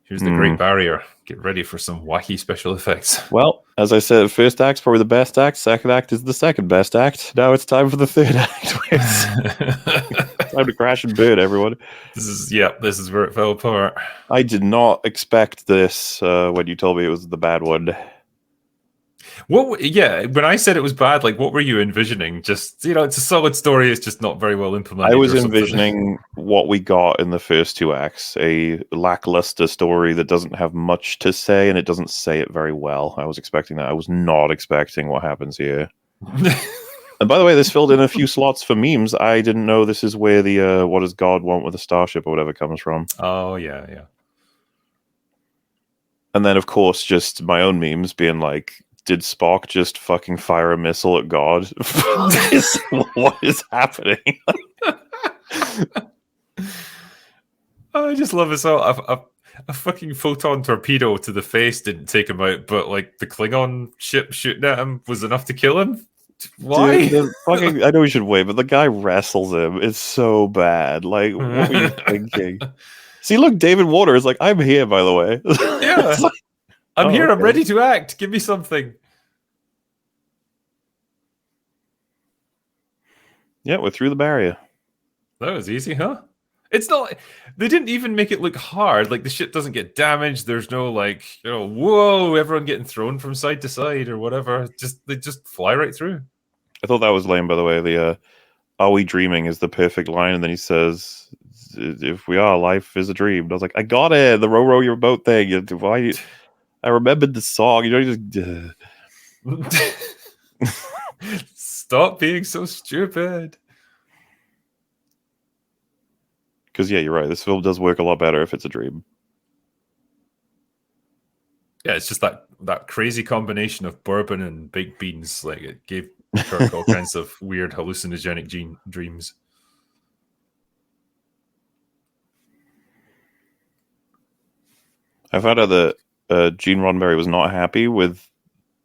Great Barrier. Get ready for some wacky special effects. Well, as I said, first act's probably the best act. Second act is the second best act. Now it's time for the third act. It's time to crash and burn, everyone. This is where it fell apart. I did not expect this when you told me it was the bad one. When I said it was bad, like, what were you envisioning? Just, it's a solid story, it's just not very well implemented. I was envisioning what we got in the first two acts, a lackluster story that doesn't have much to say, and it doesn't say it very well. I was expecting that. I was not expecting what happens here. And by the way, this filled in a few slots for memes. I didn't know this is where the what does God want with a starship or whatever comes from. Oh, yeah. And then, of course, just my own memes being like, did Spock just fucking fire a missile at God? What is happening? I just love it. So a fucking photon torpedo to the face didn't take him out, but like the Klingon ship shooting at him was enough to kill him. Why? Dude, I know we should wait, but the guy wrestles him. It's so bad. Like, what were you thinking? See, look, David Warner is like, I'm here, by the way. Yeah. Like, I'm here. Okay. I'm ready to act. Give me something. Yeah, we're through the barrier. That was easy, huh? It's not. They didn't even make it look hard. Like the ship doesn't get damaged. There's no whoa, everyone getting thrown from side to side or whatever. They just fly right through. I thought that was lame, by the way. The "Are we dreaming?" is the perfect line, and then he says, "If we are, life is a dream." And I was like, I got it. The row your boat thing. Why? I remembered the song. Just. Stop being so stupid. Because yeah, you're right. This film does work a lot better if it's a dream. Yeah, it's just that crazy combination of bourbon and baked beans. Like it gave Kirk all kinds of weird hallucinogenic dreams. I found out that Gene Roddenberry was not happy with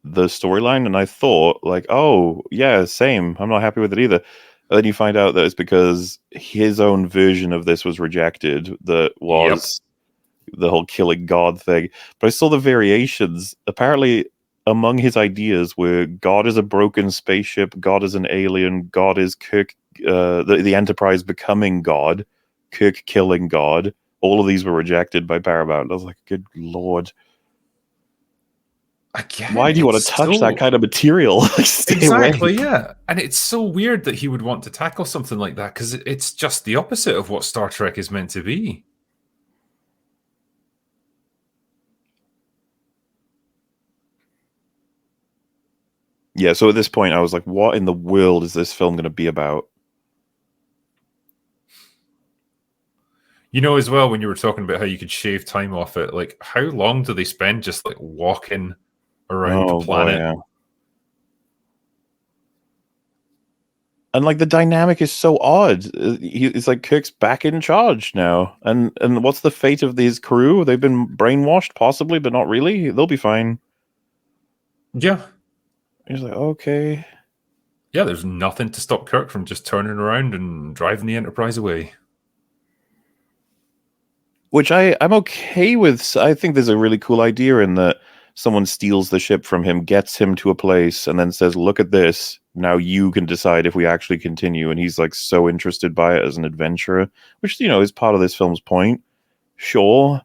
the storyline, and I thought, like, oh yeah, same. I'm not happy with it either. And then you find out that it's because his own version of this was rejected. That Yep. was the whole killing God thing. But I saw the variations. Apparently, among his ideas were God is a broken spaceship, God is an alien, God is Kirk, the Enterprise becoming God, Kirk killing God. All of these were rejected by Paramount. I was like, good lord. Again, Why do you want it's to touch that so kind of material? Stay away. exactly, yeah. And it's so weird that he would want to tackle something like that because it's just the opposite of what Star Trek is meant to be. Yeah, so at this point, I was like, what in the world is this film going to be about? You know, as well, when you were talking about how you could shave time off it, like how long do they spend just like walking around the Oh boy, planet? yeah. And like the dynamic is so odd. It's like Kirk's back in charge now, and what's the fate of these crew? They've been brainwashed, possibly, but not really. They'll be fine. Yeah. He's like, okay. Yeah, there's nothing to stop Kirk from just turning around and driving the Enterprise away. Which I'm okay with. I think there's a really cool idea in that someone steals the ship from him, gets him to a place, and then says, "Look at this. Now you can decide if we actually continue." And he's like so interested by it as an adventurer, which is part of this film's point. Sure,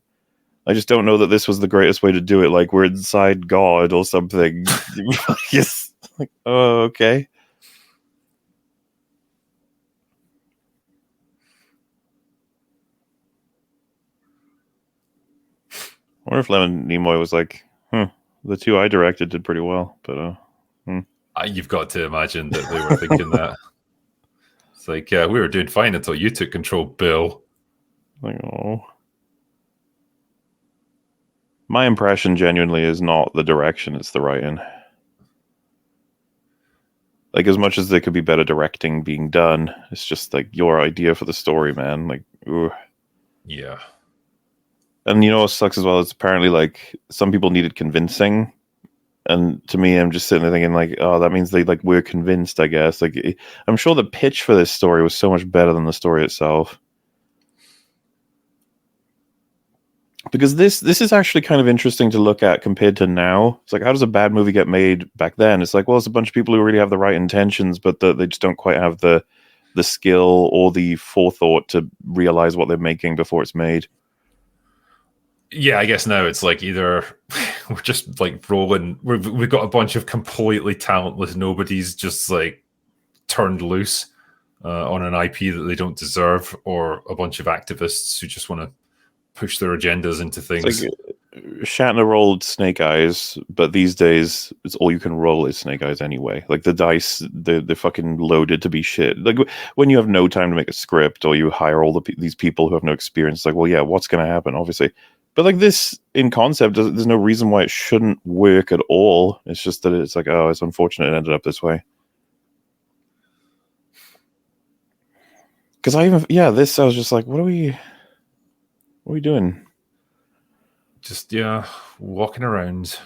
I just don't know that this was the greatest way to do it. Like we're inside God or something. Yes. Like, oh, okay. I wonder if Leonard Nimoy was like, the two I directed did pretty well, but You've got to imagine that they were thinking that. It's like, we were doing fine until you took control, Bill. like, oh. My impression genuinely is not the direction, it's the writing. Like, as much as there could be better directing being done, it's just like your idea for the story, man. Like, ooh. Yeah. And you know what sucks as well? It's apparently like some people needed convincing. And to me, I'm just sitting there thinking, like, oh, that means they like were convinced, I guess. Like, I'm sure the pitch for this story was so much better than the story itself. Because this is actually kind of interesting to look at compared to now. It's like, how does a bad movie get made back then? It's like, well, it's a bunch of people who really have the right intentions, but they just don't quite have the skill or the forethought to realize what they're making before it's made. Yeah, I guess now it's like either we're just like rolling. We've got a bunch of completely talentless nobodies just like turned loose on an IP that they don't deserve, or a bunch of activists who just want to push their agendas into It's like things. Shatner rolled Snake Eyes, but these days it's all you can roll is Snake Eyes anyway. Like the dice, they're fucking loaded to be shit. Like when you have no time to make a script, or you hire all these people who have no experience, it's like, well, yeah, what's going to happen? Obviously, but like this in concept, there's no reason why it shouldn't work at all. It's just that it's like, oh, it's unfortunate it ended up this way. Because I was just like, what are we doing? Just walking around.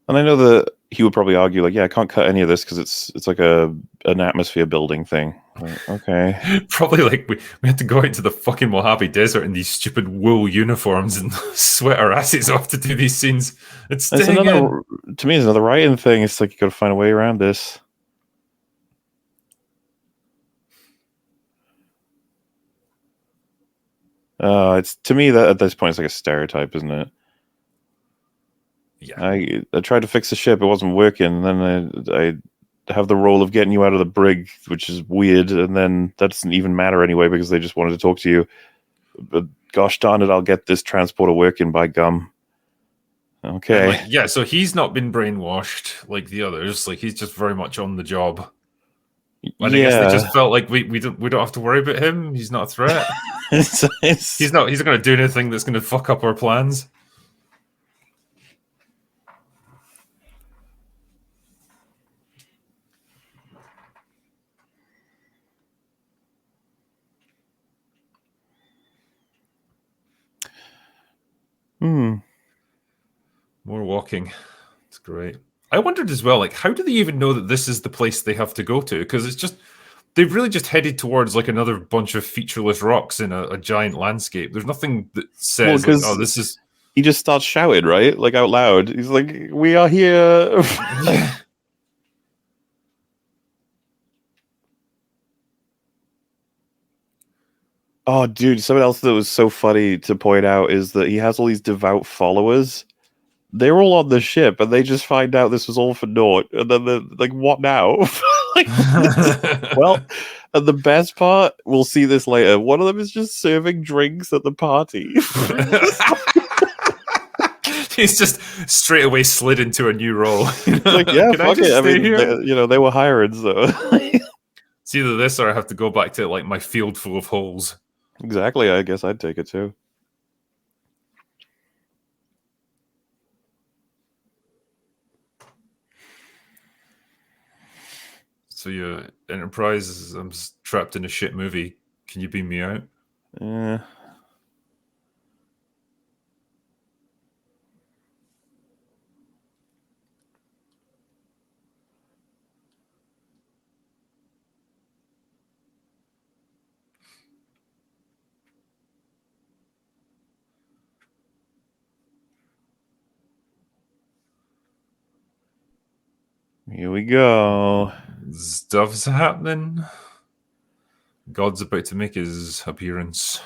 And I know that he would probably argue, like, yeah, I can't cut any of this because it's like an atmosphere building thing. Like, okay. Probably like we had to go out to the fucking Mojave Desert in these stupid wool uniforms and sweat our asses off to do these scenes. It's And it's staying in. to me, it's another writing thing. It's like you got to find a way around this. It's to me that at this point it's like a stereotype, isn't it? Yeah. I tried to fix the ship, it wasn't working, and then I have the role of getting you out of the brig, which is weird, and then that doesn't even matter anyway because they just wanted to talk to you. But gosh darn it, I'll get this transporter working by gum. And Okay. like, yeah, so he's not been brainwashed like the others. Like he's just very much on the job. And I guess they Yeah. just felt like we don't have to worry about him. He's not a threat. It's He's not going to do anything that's going to fuck up our plans. Hmm. More walking. It's great. I wondered as well, like, how do they even know that this is the place they have to go to? Because it's just they've really just headed towards like another bunch of featureless rocks in a giant landscape. There's nothing that Well, says like, oh, because this is he just starts shouting, right? Like out loud. He's like, "We are here." yeah. Oh, dude, something else that was so funny to point out is that he has all these devout followers. They're all on the ship, and they just find out this was all for naught. And then they're like, "What now?" Like, well, and the best part, we'll see this later. One of them is just serving drinks at the party. He's just straight away slid into a new role. It's like, yeah, Can I fuck it. just I stay mean, here? they were hired, so It's either this or I have to go back to like my field full of holes. exactly. I guess I'd take it too. So your Enterprise is I'm trapped in a shit movie. Can you beam me out? Eh. Here we go. Stuff's happening. God's about to make his appearance.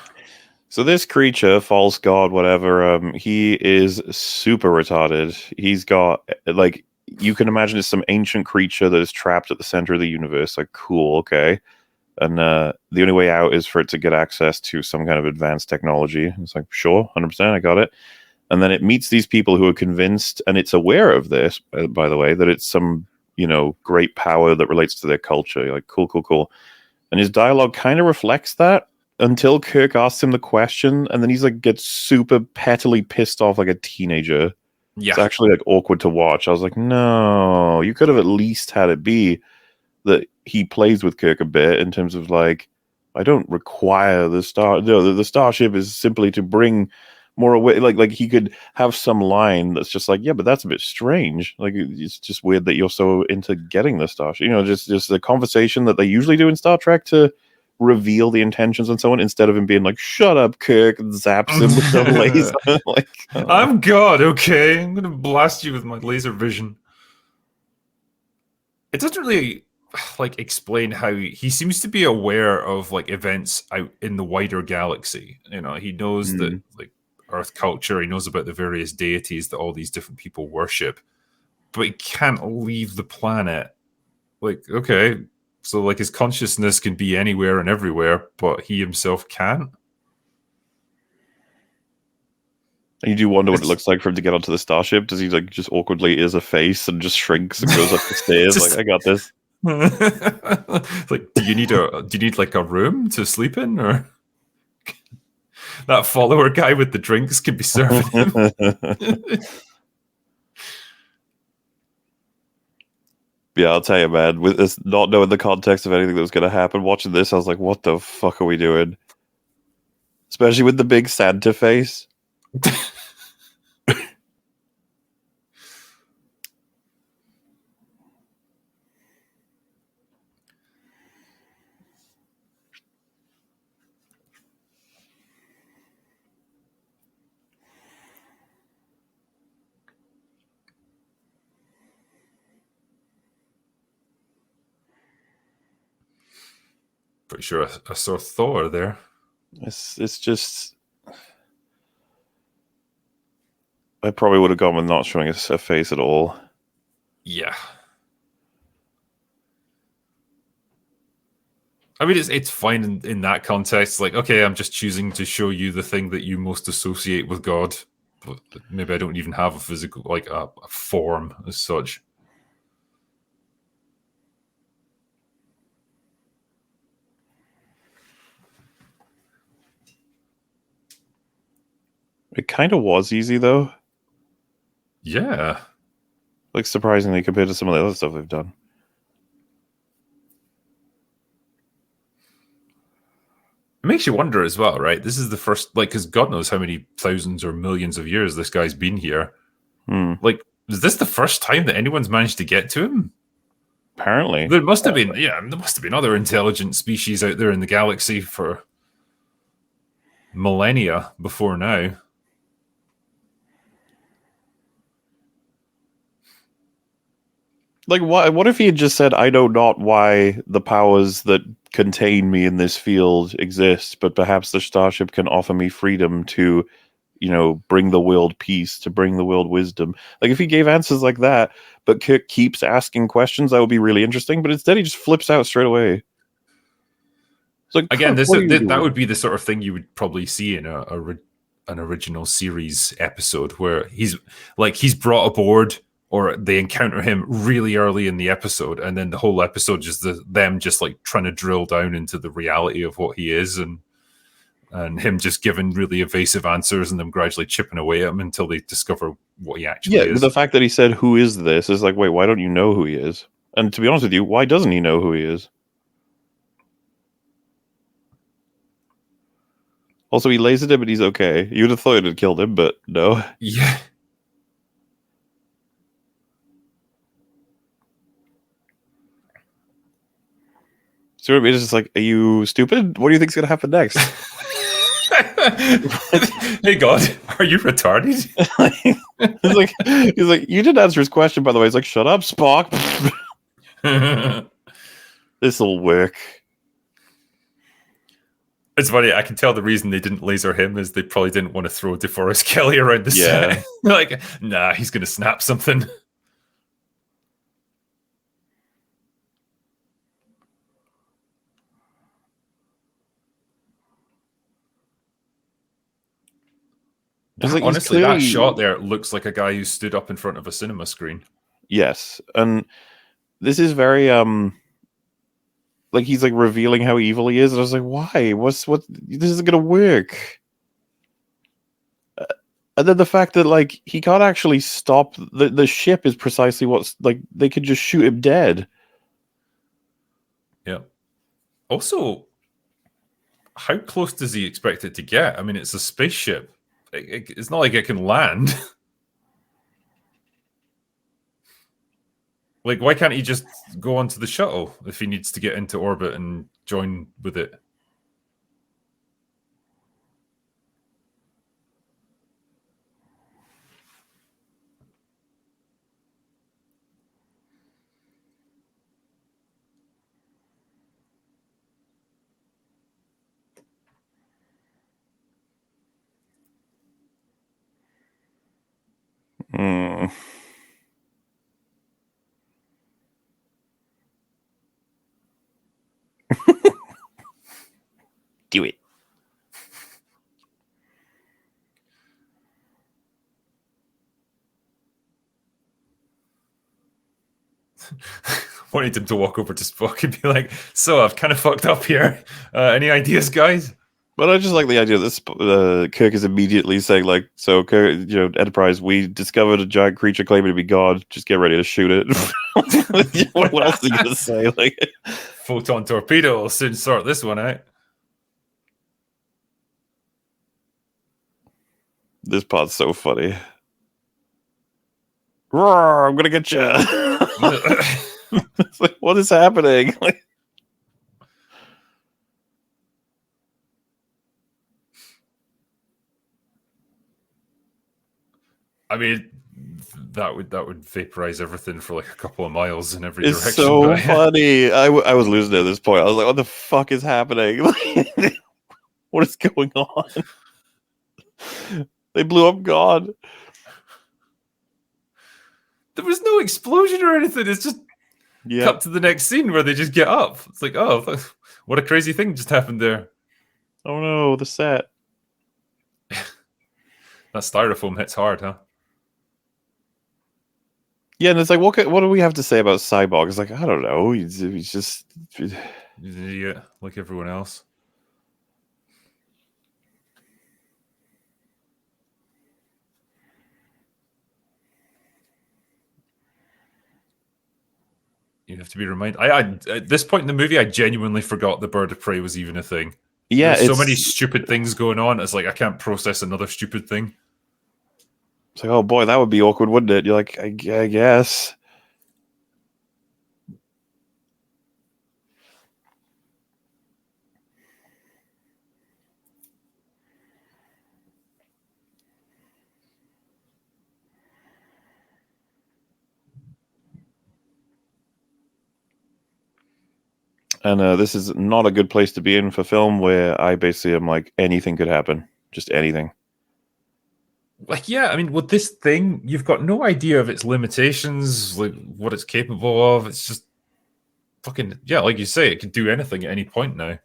So this creature, false god, whatever, he is super retarded. He's got like you can imagine it's some ancient creature that is trapped at the center of the universe. Like, cool, okay. And the only way out is for it to get access to some kind of advanced technology. It's like, sure, 100%, I got it. And then it meets these people who are convinced, and it's aware of this, by the way, that it's some, great power that relates to their culture. You're like, cool, cool, cool. And his dialogue kind of reflects that until Kirk asks him the question, and then he's like gets super pettily pissed off like a teenager. It's Yeah. actually like awkward to watch. I was like, no, you could have at least had it be that he plays with Kirk a bit in terms of like, I don't require the star. No, the starship is simply to bring more away. Like he could have some line that's just like, yeah, but that's a bit strange. Like it's just weird that you're so into getting the starship. Just the conversation that they usually do in Star Trek to reveal the intentions and so on, instead of him being like, "Shut up, Kirk," and zaps him with the laser. Like, oh. I'm God, okay? I'm gonna blast you with my laser vision. It doesn't really like explain how he seems to be aware of like events out in the wider galaxy. He knows that Mm. like Earth culture, he knows about the various deities that all these different people worship, but he can't leave the planet. Like, okay, so like his consciousness can be anywhere and everywhere, but he himself can't. And you do wonder what it looks like for him to get onto the starship. Does he like just awkwardly ears a face and just shrinks and goes up the stairs? Just Like, I got this. like, do you need like a room to sleep in, or that follower guy with the drinks could be serving him? Yeah, I'll tell you, man. With this, not knowing the context of anything that was going to happen, watching this, I was like, "What the fuck are we doing?" Especially with the big Santa face. Pretty sure I saw Thor there. It's just. I probably would have gone with not showing a face at all. Yeah. I mean, it's fine in that context. Like, okay, I'm just choosing to show you the thing that you most associate with God. But maybe I don't even have a physical, like a form as such. It kind of was easy though. Yeah. Like surprisingly compared to some of the other stuff they've done. It makes you wonder as well, right? This is the first, like, because God knows how many thousands or millions of years this guy's been here. Hmm. Like, is this the first time that anyone's managed to get to him? Apparently. There must have been, yeah, there must have been other intelligent species out there in the galaxy for millennia before now. Like, what if he had just said, I know not why the powers that contain me in this field exist, but perhaps the starship can offer me freedom to, bring the world peace, to bring the world wisdom. Like, if he gave answers like that, but Kirk keeps asking questions, that would be really interesting. But instead, he just flips out straight away. It's like, Again, Kirk, what are you that doing? would be the sort of thing you would probably see in an original series episode where he's brought aboard or they encounter him really early in the episode, and then the whole episode just them just like trying to drill down into the reality of what he is, and him just giving really evasive answers and them gradually chipping away at him until they discover what he actually Yeah, is. the fact that he said, who is this? Is like, wait, why don't you know who he is? And to be honest with you, why doesn't he know who he is? Also, he lasered him and he's okay. You would have thought it had killed him, but no. Yeah. So it's just like, are you stupid? What do you think's gonna happen next? Hey God, are you retarded? he's like, you didn't answer his question, by the way. He's like, shut up, Spock. This'll work. It's funny. I can tell the reason they didn't laser him is they probably didn't want to throw DeForest Kelly around the set. Like, nah, he's gonna snap something. Like, honestly, that shot there looks like a guy who stood up in front of a cinema screen. Yes, and this is very like he's like revealing how evil he is, and I was like, why? What? This isn't gonna work. And then the fact that like he can't actually stop the ship is precisely what's like they could just shoot him dead. Yeah. Also, how close does he expect it to get? I mean, it's a spaceship. It's not like it can land. Like, why can't he just go onto the shuttle if he needs to get into orbit and join with it? Hmm. Do it. Wanted him to walk over to Spock and be like, "So I've kind of fucked up here. Any ideas, guys?" But I just like the idea that Kirk is immediately saying, like, so, Kirk, Enterprise, we discovered a giant creature claiming to be God. Just get ready to shoot it. What else are you going to say? Like, photon torpedo will soon sort this one out. This part's so funny. Roar, I'm going to get you. It's like, what is happening? Like, I mean, that would vaporize everything for like a couple of miles in every it's direction. so funny. I was losing it at this point. I was like, what the fuck is happening? What is going on? They blew up God. There was no explosion or anything. It's just Yeah. cut to the next scene where they just get up. It's like, oh, what a crazy thing just happened there. Oh no, the set. That styrofoam hits hard, huh? Yeah, and it's like, what do we have to say about Cyborg? It's like, I don't know. He's just He's an idiot, like everyone else. You have to be reminded. At this point in the movie, I genuinely forgot the bird of prey was even a thing. Yeah, There's so many it's stupid things going on. It's like I can't process another stupid thing. like, oh boy, that would be awkward, wouldn't it? You're like, I guess. And this is not a good place to be in for film, where I basically am like, anything could happen, just anything. Like, yeah, I mean, with this thing, you've got no idea of its limitations, like what it's capable of. It's just fucking, yeah, like you say, it could do anything at any point now.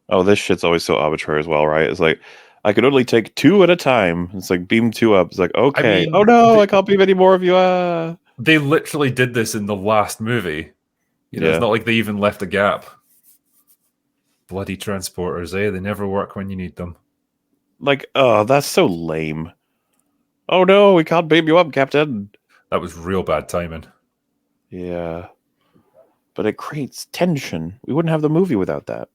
Oh, this shit's always so arbitrary as well, right? It's like, I could only take 2 at a time. It's like, beam 2 up. It's like, I okay. Oh mean, no, I can't beam any more of you. Ah. they literally did this in the last movie. It's Yeah. not like they even left a gap. Bloody transporters, eh? They never work when you need them. Like, oh, that's so lame. Oh no, we can't beam you up, Captain. That was real bad timing. Yeah. But it creates tension. We wouldn't have the movie without that.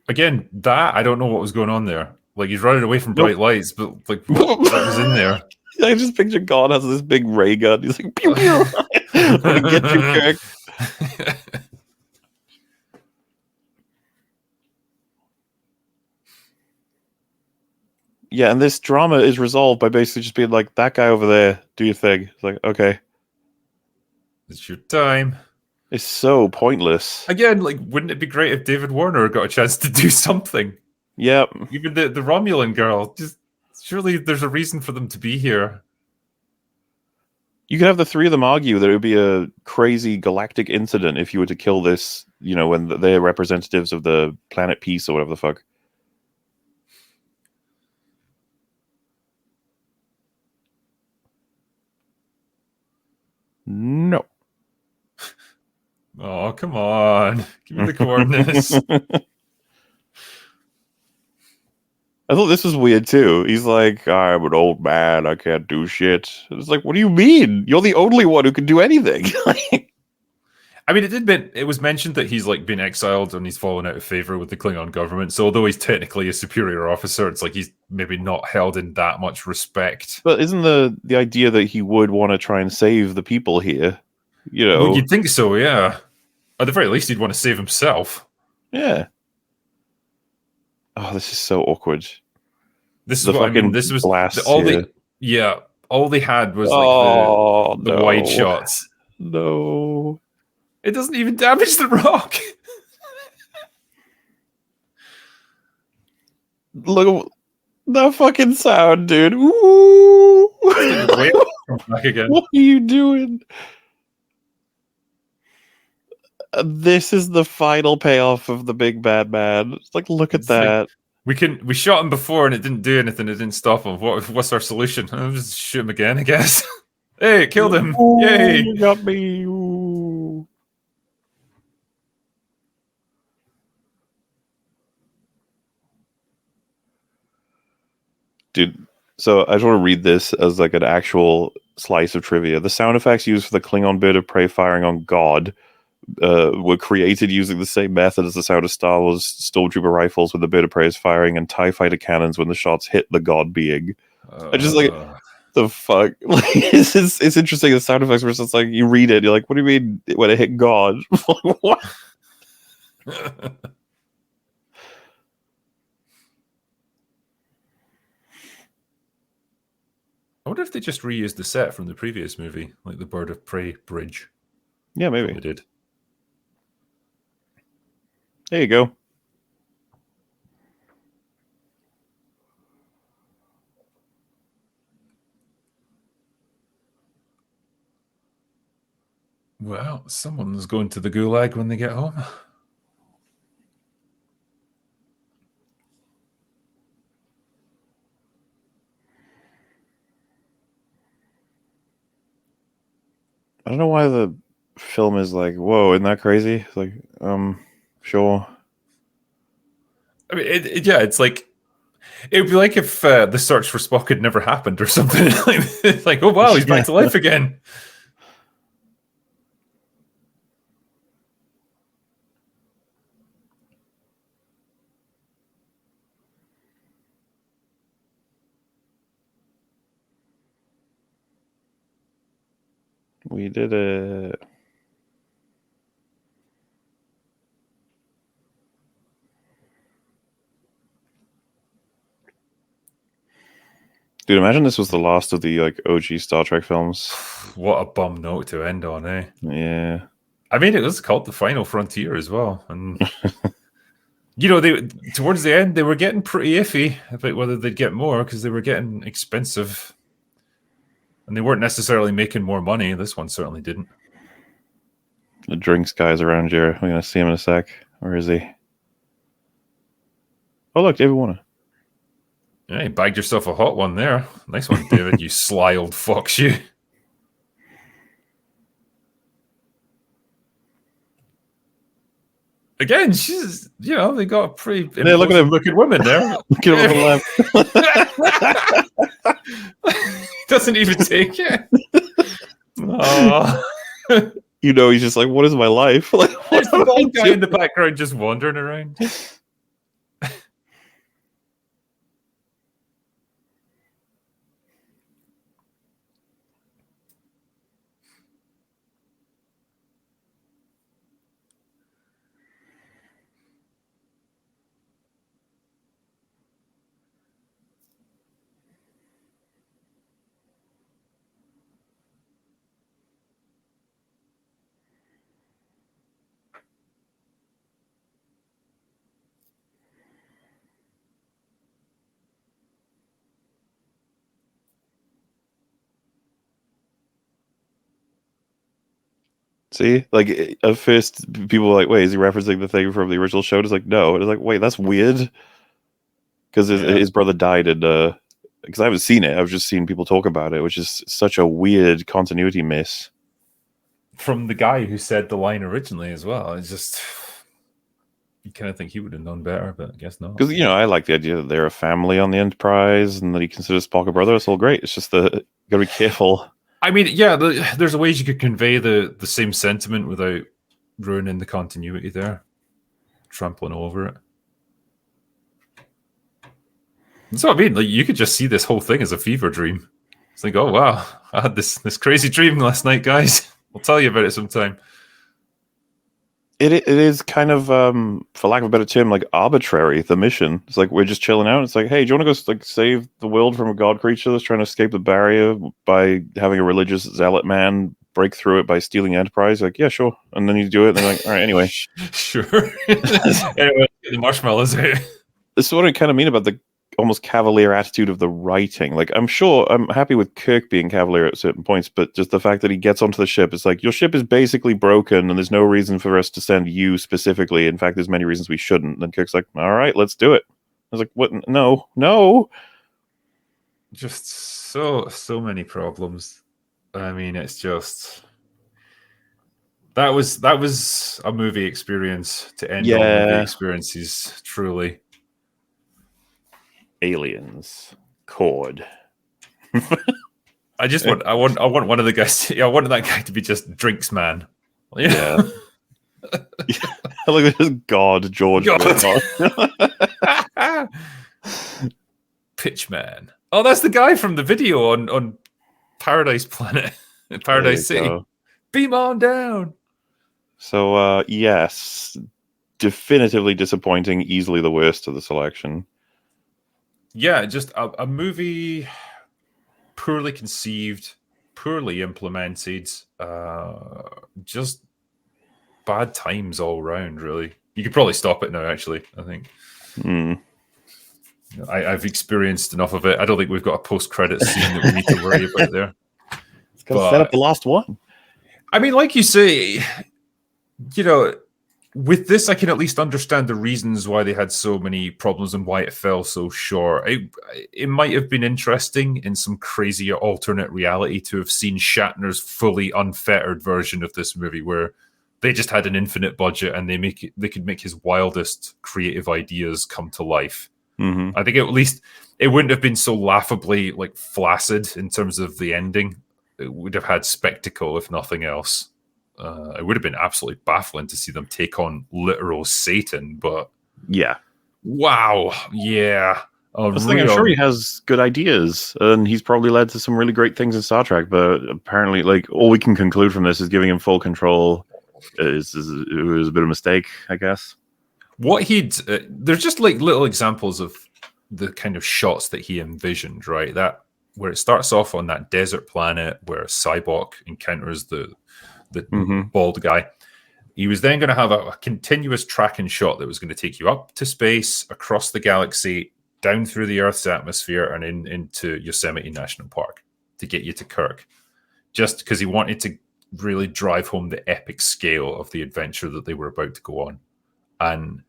Again, that I don't know what was going on there. Like he's running away from bright Nope. lights, but like what was in there? I just picture God has this big ray gun. He's like, pew pew. I'm gonna get you, Kirk. Yeah, and this drama is resolved by basically just being like, that guy over there, do your thing. It's like, okay. It's your time. It's so pointless. Again, like, wouldn't it be great if David Warner got a chance to do something? Yep. Even the Romulan girl, just surely there's a reason for them to be here. You could have the 3 of them argue that it would be a crazy galactic incident if you were to kill this, when they're representatives of the planet Peace or whatever the fuck. No. Oh, come on. Give me the coordinates. I thought this was weird too. He's like, I'm an old man, I can't do shit. It's like, what do you mean? You're the only one who can do anything. I mean, it was mentioned that he's like been exiled and he's fallen out of favor with the Klingon government. So although he's technically a superior officer, it's like he's maybe not held in that much respect. But isn't the idea that he would want to try and save the people here? Well, you'd think so, yeah. At the very least, he'd want to save himself. Yeah. Oh, this is so awkward. This is what I mean. This was all they had was like the wide shots. No. It doesn't even damage the rock. Look at the fucking sound, dude. Ooh. Back again. What are you doing? This is the final payoff of the big bad man. It's like, look at that. Like, we shot him before and it didn't do anything. It didn't stop him. What's our solution? I'll just shoot him again, I guess. Hey, it killed him! Ooh, Yay! You got me. Ooh. Dude, so I just want to read this as like an actual slice of trivia. The sound effects used for the Klingon bird of prey firing on God were created using the same method as the sound of Star Wars stormtrooper rifles when the bird of prey is firing, and TIE fighter cannons when the shots hit the God being. I just like, the fuck? Like, it's interesting. The sound effects were just like, you read it, you're like, what do you mean when it hit God? What? I wonder if they just reused the set from the previous movie, like the Bird of Prey bridge. Yeah, maybe. They did. There you go. Well, someone's going to the gulag when they get home. I don't know why the film is like, whoa, isn't that crazy? It's like, sure. I mean, yeah, it's like It would be like if the search for Spock had never happened or something. It's like, oh wow, he's back to life again. We did it. Dude, imagine this was the last of the like OG Star Trek films. What a bum note to end on, eh? Yeah. I mean, it was called The Final Frontier as well. And, you know, they towards the end, they were getting pretty iffy about whether they'd get more because they were getting expensive. And they weren't necessarily making more money. This one certainly didn't. The drinks guy's around here. We're going to see him in a sec. Where is he? Oh, look, David Warner. Yeah, you bagged yourself a hot one there. Nice one, David, you sly old fox, you. Again, she's, you know, they got a pretty look at him. looking women there. Look at him on the left. Doesn't even take it. Oh. You know, he's just like, what is my life? Like, There's the bald guy in the background just wandering around. See, like at first, people were like, "Wait, is he referencing the thing from the original show?" It's like, no. It's like, wait, that's weird, because his brother died in because I haven't seen it. I've just seen people talk about it, which is such a weird continuity miss. From the guy who said the line originally as well. It's just, you kind of think he would have known better, but I guess not. Because, you know, I like the idea that they're a family on the Enterprise and that he considers Spock a brother. It's all great. It's just gotta be careful. I mean, yeah, there's ways you could convey the same sentiment without ruining the continuity there, trampling over it. That's what I mean. Like, you could just see this whole thing as a fever dream. It's like, oh wow, I had this crazy dream last night, guys. I'll tell you about it sometime. It is kind of, for lack of a better term, like arbitrary. The mission. It's like we're just chilling out. It's like, hey, do you want to go like save the world from a god creature that's trying to escape the barrier by having a religious zealot man break through it by stealing Enterprise? Like, yeah, sure. And then you do it. And they're like, all right, anyway, sure. Anyway, the marshmallows out. This is what I kind of mean about the almost cavalier attitude of the writing. Like, I'm happy with Kirk being cavalier at certain points, but just the fact that he gets onto the ship, it's like, your ship is basically broken and there's no reason for us to send you specifically. In fact, there's many reasons we shouldn't. And then Kirk's like, all right, let's do it. I was like, what? No. Just so many problems. I mean, it's just, that was a movie experience to end all movie experiences, truly. Aliens, Cord. I want one of the guys. I wanted that guy to be just drinks man. Yeah. Look at this God, George. Pitchman. Oh, that's the guy from the video on Paradise Planet, Paradise City. Go. Beam on down. So, yes, definitively disappointing. Easily the worst of the selection. Yeah, just a movie poorly conceived, poorly implemented, just bad times all around, really. You could probably stop it now, actually, I think. I've experienced enough of it. I don't think we've got a post-credits scene that we need to worry about there. It's going to set up the last one. I mean, like you say, you know, with this, I can at least understand the reasons why they had so many problems and why it fell so short. It might have been interesting in some crazy alternate reality to have seen Shatner's fully unfettered version of this movie, where they just had an infinite budget and they could make his wildest creative ideas come to life. I think at least it wouldn't have been so laughably like flaccid in terms of the ending. It would have had spectacle, if nothing else. It would have been absolutely baffling to see them take on literal Satan, but yeah. Wow, yeah. I'm sure he has good ideas, and he's probably led to some really great things in Star Trek. But apparently, like, all we can conclude from this is giving him full control it was a bit of a mistake, I guess. What there's just like little examples of the kind of shots that he envisioned, right? That where it starts off on that desert planet where Cybok encounters the bald guy. He was then going to have a continuous tracking shot that was going to take you up to space, across the galaxy, down through the Earth's atmosphere, and into Yosemite National Park to get you to Kirk. Just because he wanted to really drive home the epic scale of the adventure that they were about to go on. And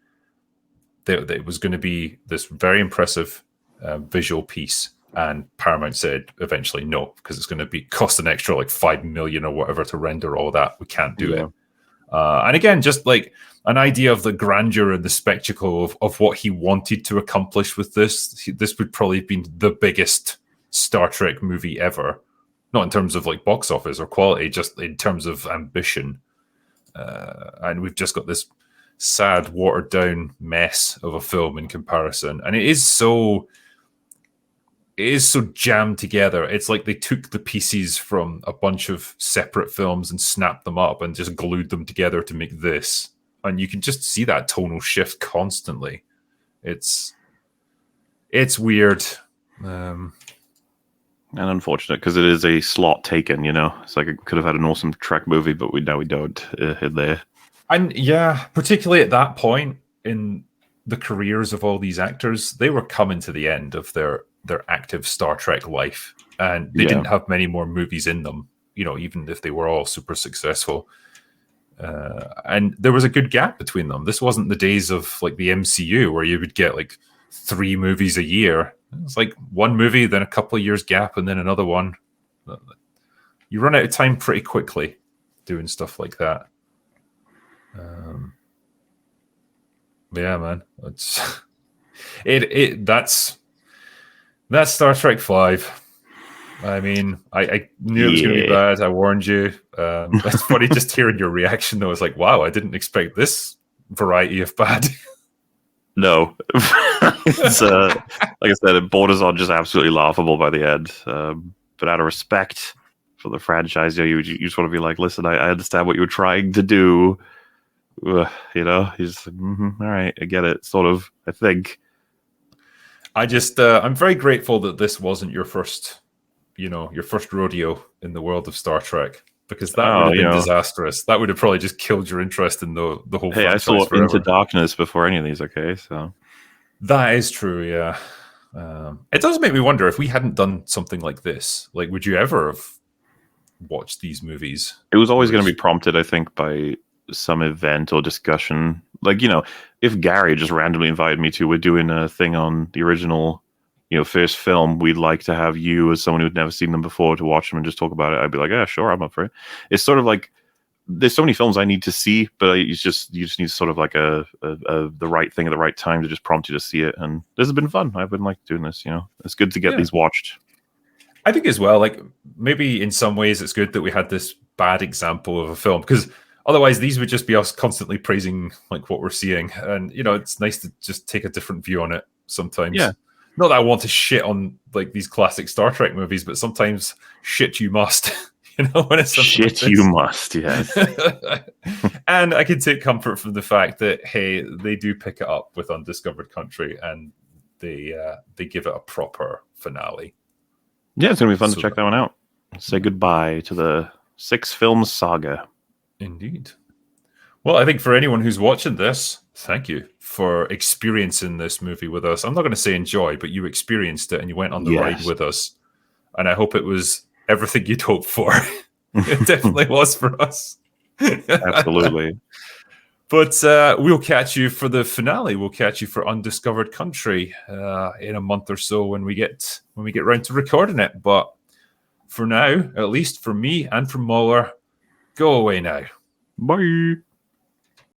it was going to be this very impressive visual piece. And Paramount said eventually no, because it's going to cost an extra like $5 million or whatever to render all that. We can't do it. And again, just like an idea of the grandeur and the spectacle of what he wanted to accomplish with this. This would probably have been the biggest Star Trek movie ever. Not in terms of like box office or quality, just in terms of ambition. And we've just got this sad, watered down mess of a film in comparison. And it is so jammed together. It's like they took the pieces from a bunch of separate films and snapped them up and just glued them together to make this. And you can just see that tonal shift constantly. It's weird. And unfortunate, because it is a slot taken, It's like it could have had an awesome Trek movie, but we don't hit there. And yeah, particularly at that point in the careers of all these actors, they were coming to the end of their active Star Trek life, and they didn't have many more movies in them, even if they were all super successful. And there was a good gap between them. This wasn't the days of like the MCU where you would get like 3 movies a year. It's like one movie, then a couple of years gap, and then another one. You run out of time pretty quickly doing stuff like that. Yeah, man, that's Star Trek 5. I mean, I knew it was going to be bad. I warned you. It's funny just hearing your reaction, though. It's like, wow, I didn't expect this variety of bad. No. It's, like I said, it borders on just absolutely laughable by the end. But out of respect for the franchise, you just want to be like, listen, I understand what you were trying to do. He's like, all right, I get it, sort of, I think. I'm very grateful that this wasn't your first rodeo in the world of Star Trek, because that would have been disastrous. That would have probably just killed your interest in the whole franchise. Hey, I saw forever. Into Darkness before any of these, okay? So that is true, yeah. It does make me wonder if we hadn't done something like this, like, would you ever have watched these movies? It was always going to be prompted, I think, by some event or discussion. Like, if Gary just randomly invited me to, we're doing a thing on the original, first film, we'd like to have you as someone who'd never seen them before to watch them and just talk about it. I'd be like, yeah, sure, I'm up for it. It's sort of like, there's so many films I need to see, but you just need sort of like the right thing at the right time to just prompt you to see it. And this has been fun. I've been like doing this, it's good to get these watched. I think as well, like, maybe in some ways it's good that we had this bad example of a film, because otherwise these would just be us constantly praising like what we're seeing. And, it's nice to just take a different view on it sometimes. Yeah. Not that I want to shit on like these classic Star Trek movies, but sometimes shit you must, when it's shit like you must, yes. And I can take comfort from the fact that, hey, they do pick it up with Undiscovered Country, and they give it a proper finale. Yeah, it's gonna be fun to check that one out. Say goodbye to the 6-film saga. Indeed. Well, I think for anyone who's watching this, thank you for experiencing this movie with us. I'm not going to say enjoy, but you experienced it and you went on the ride with us. And I hope it was everything you'd hoped for. It definitely was for us. Absolutely. But we'll catch you for the finale. We'll catch you for Undiscovered Country in a month or so when we get around to recording it. But for now, at least for me and for MauLer, go away now. Bye.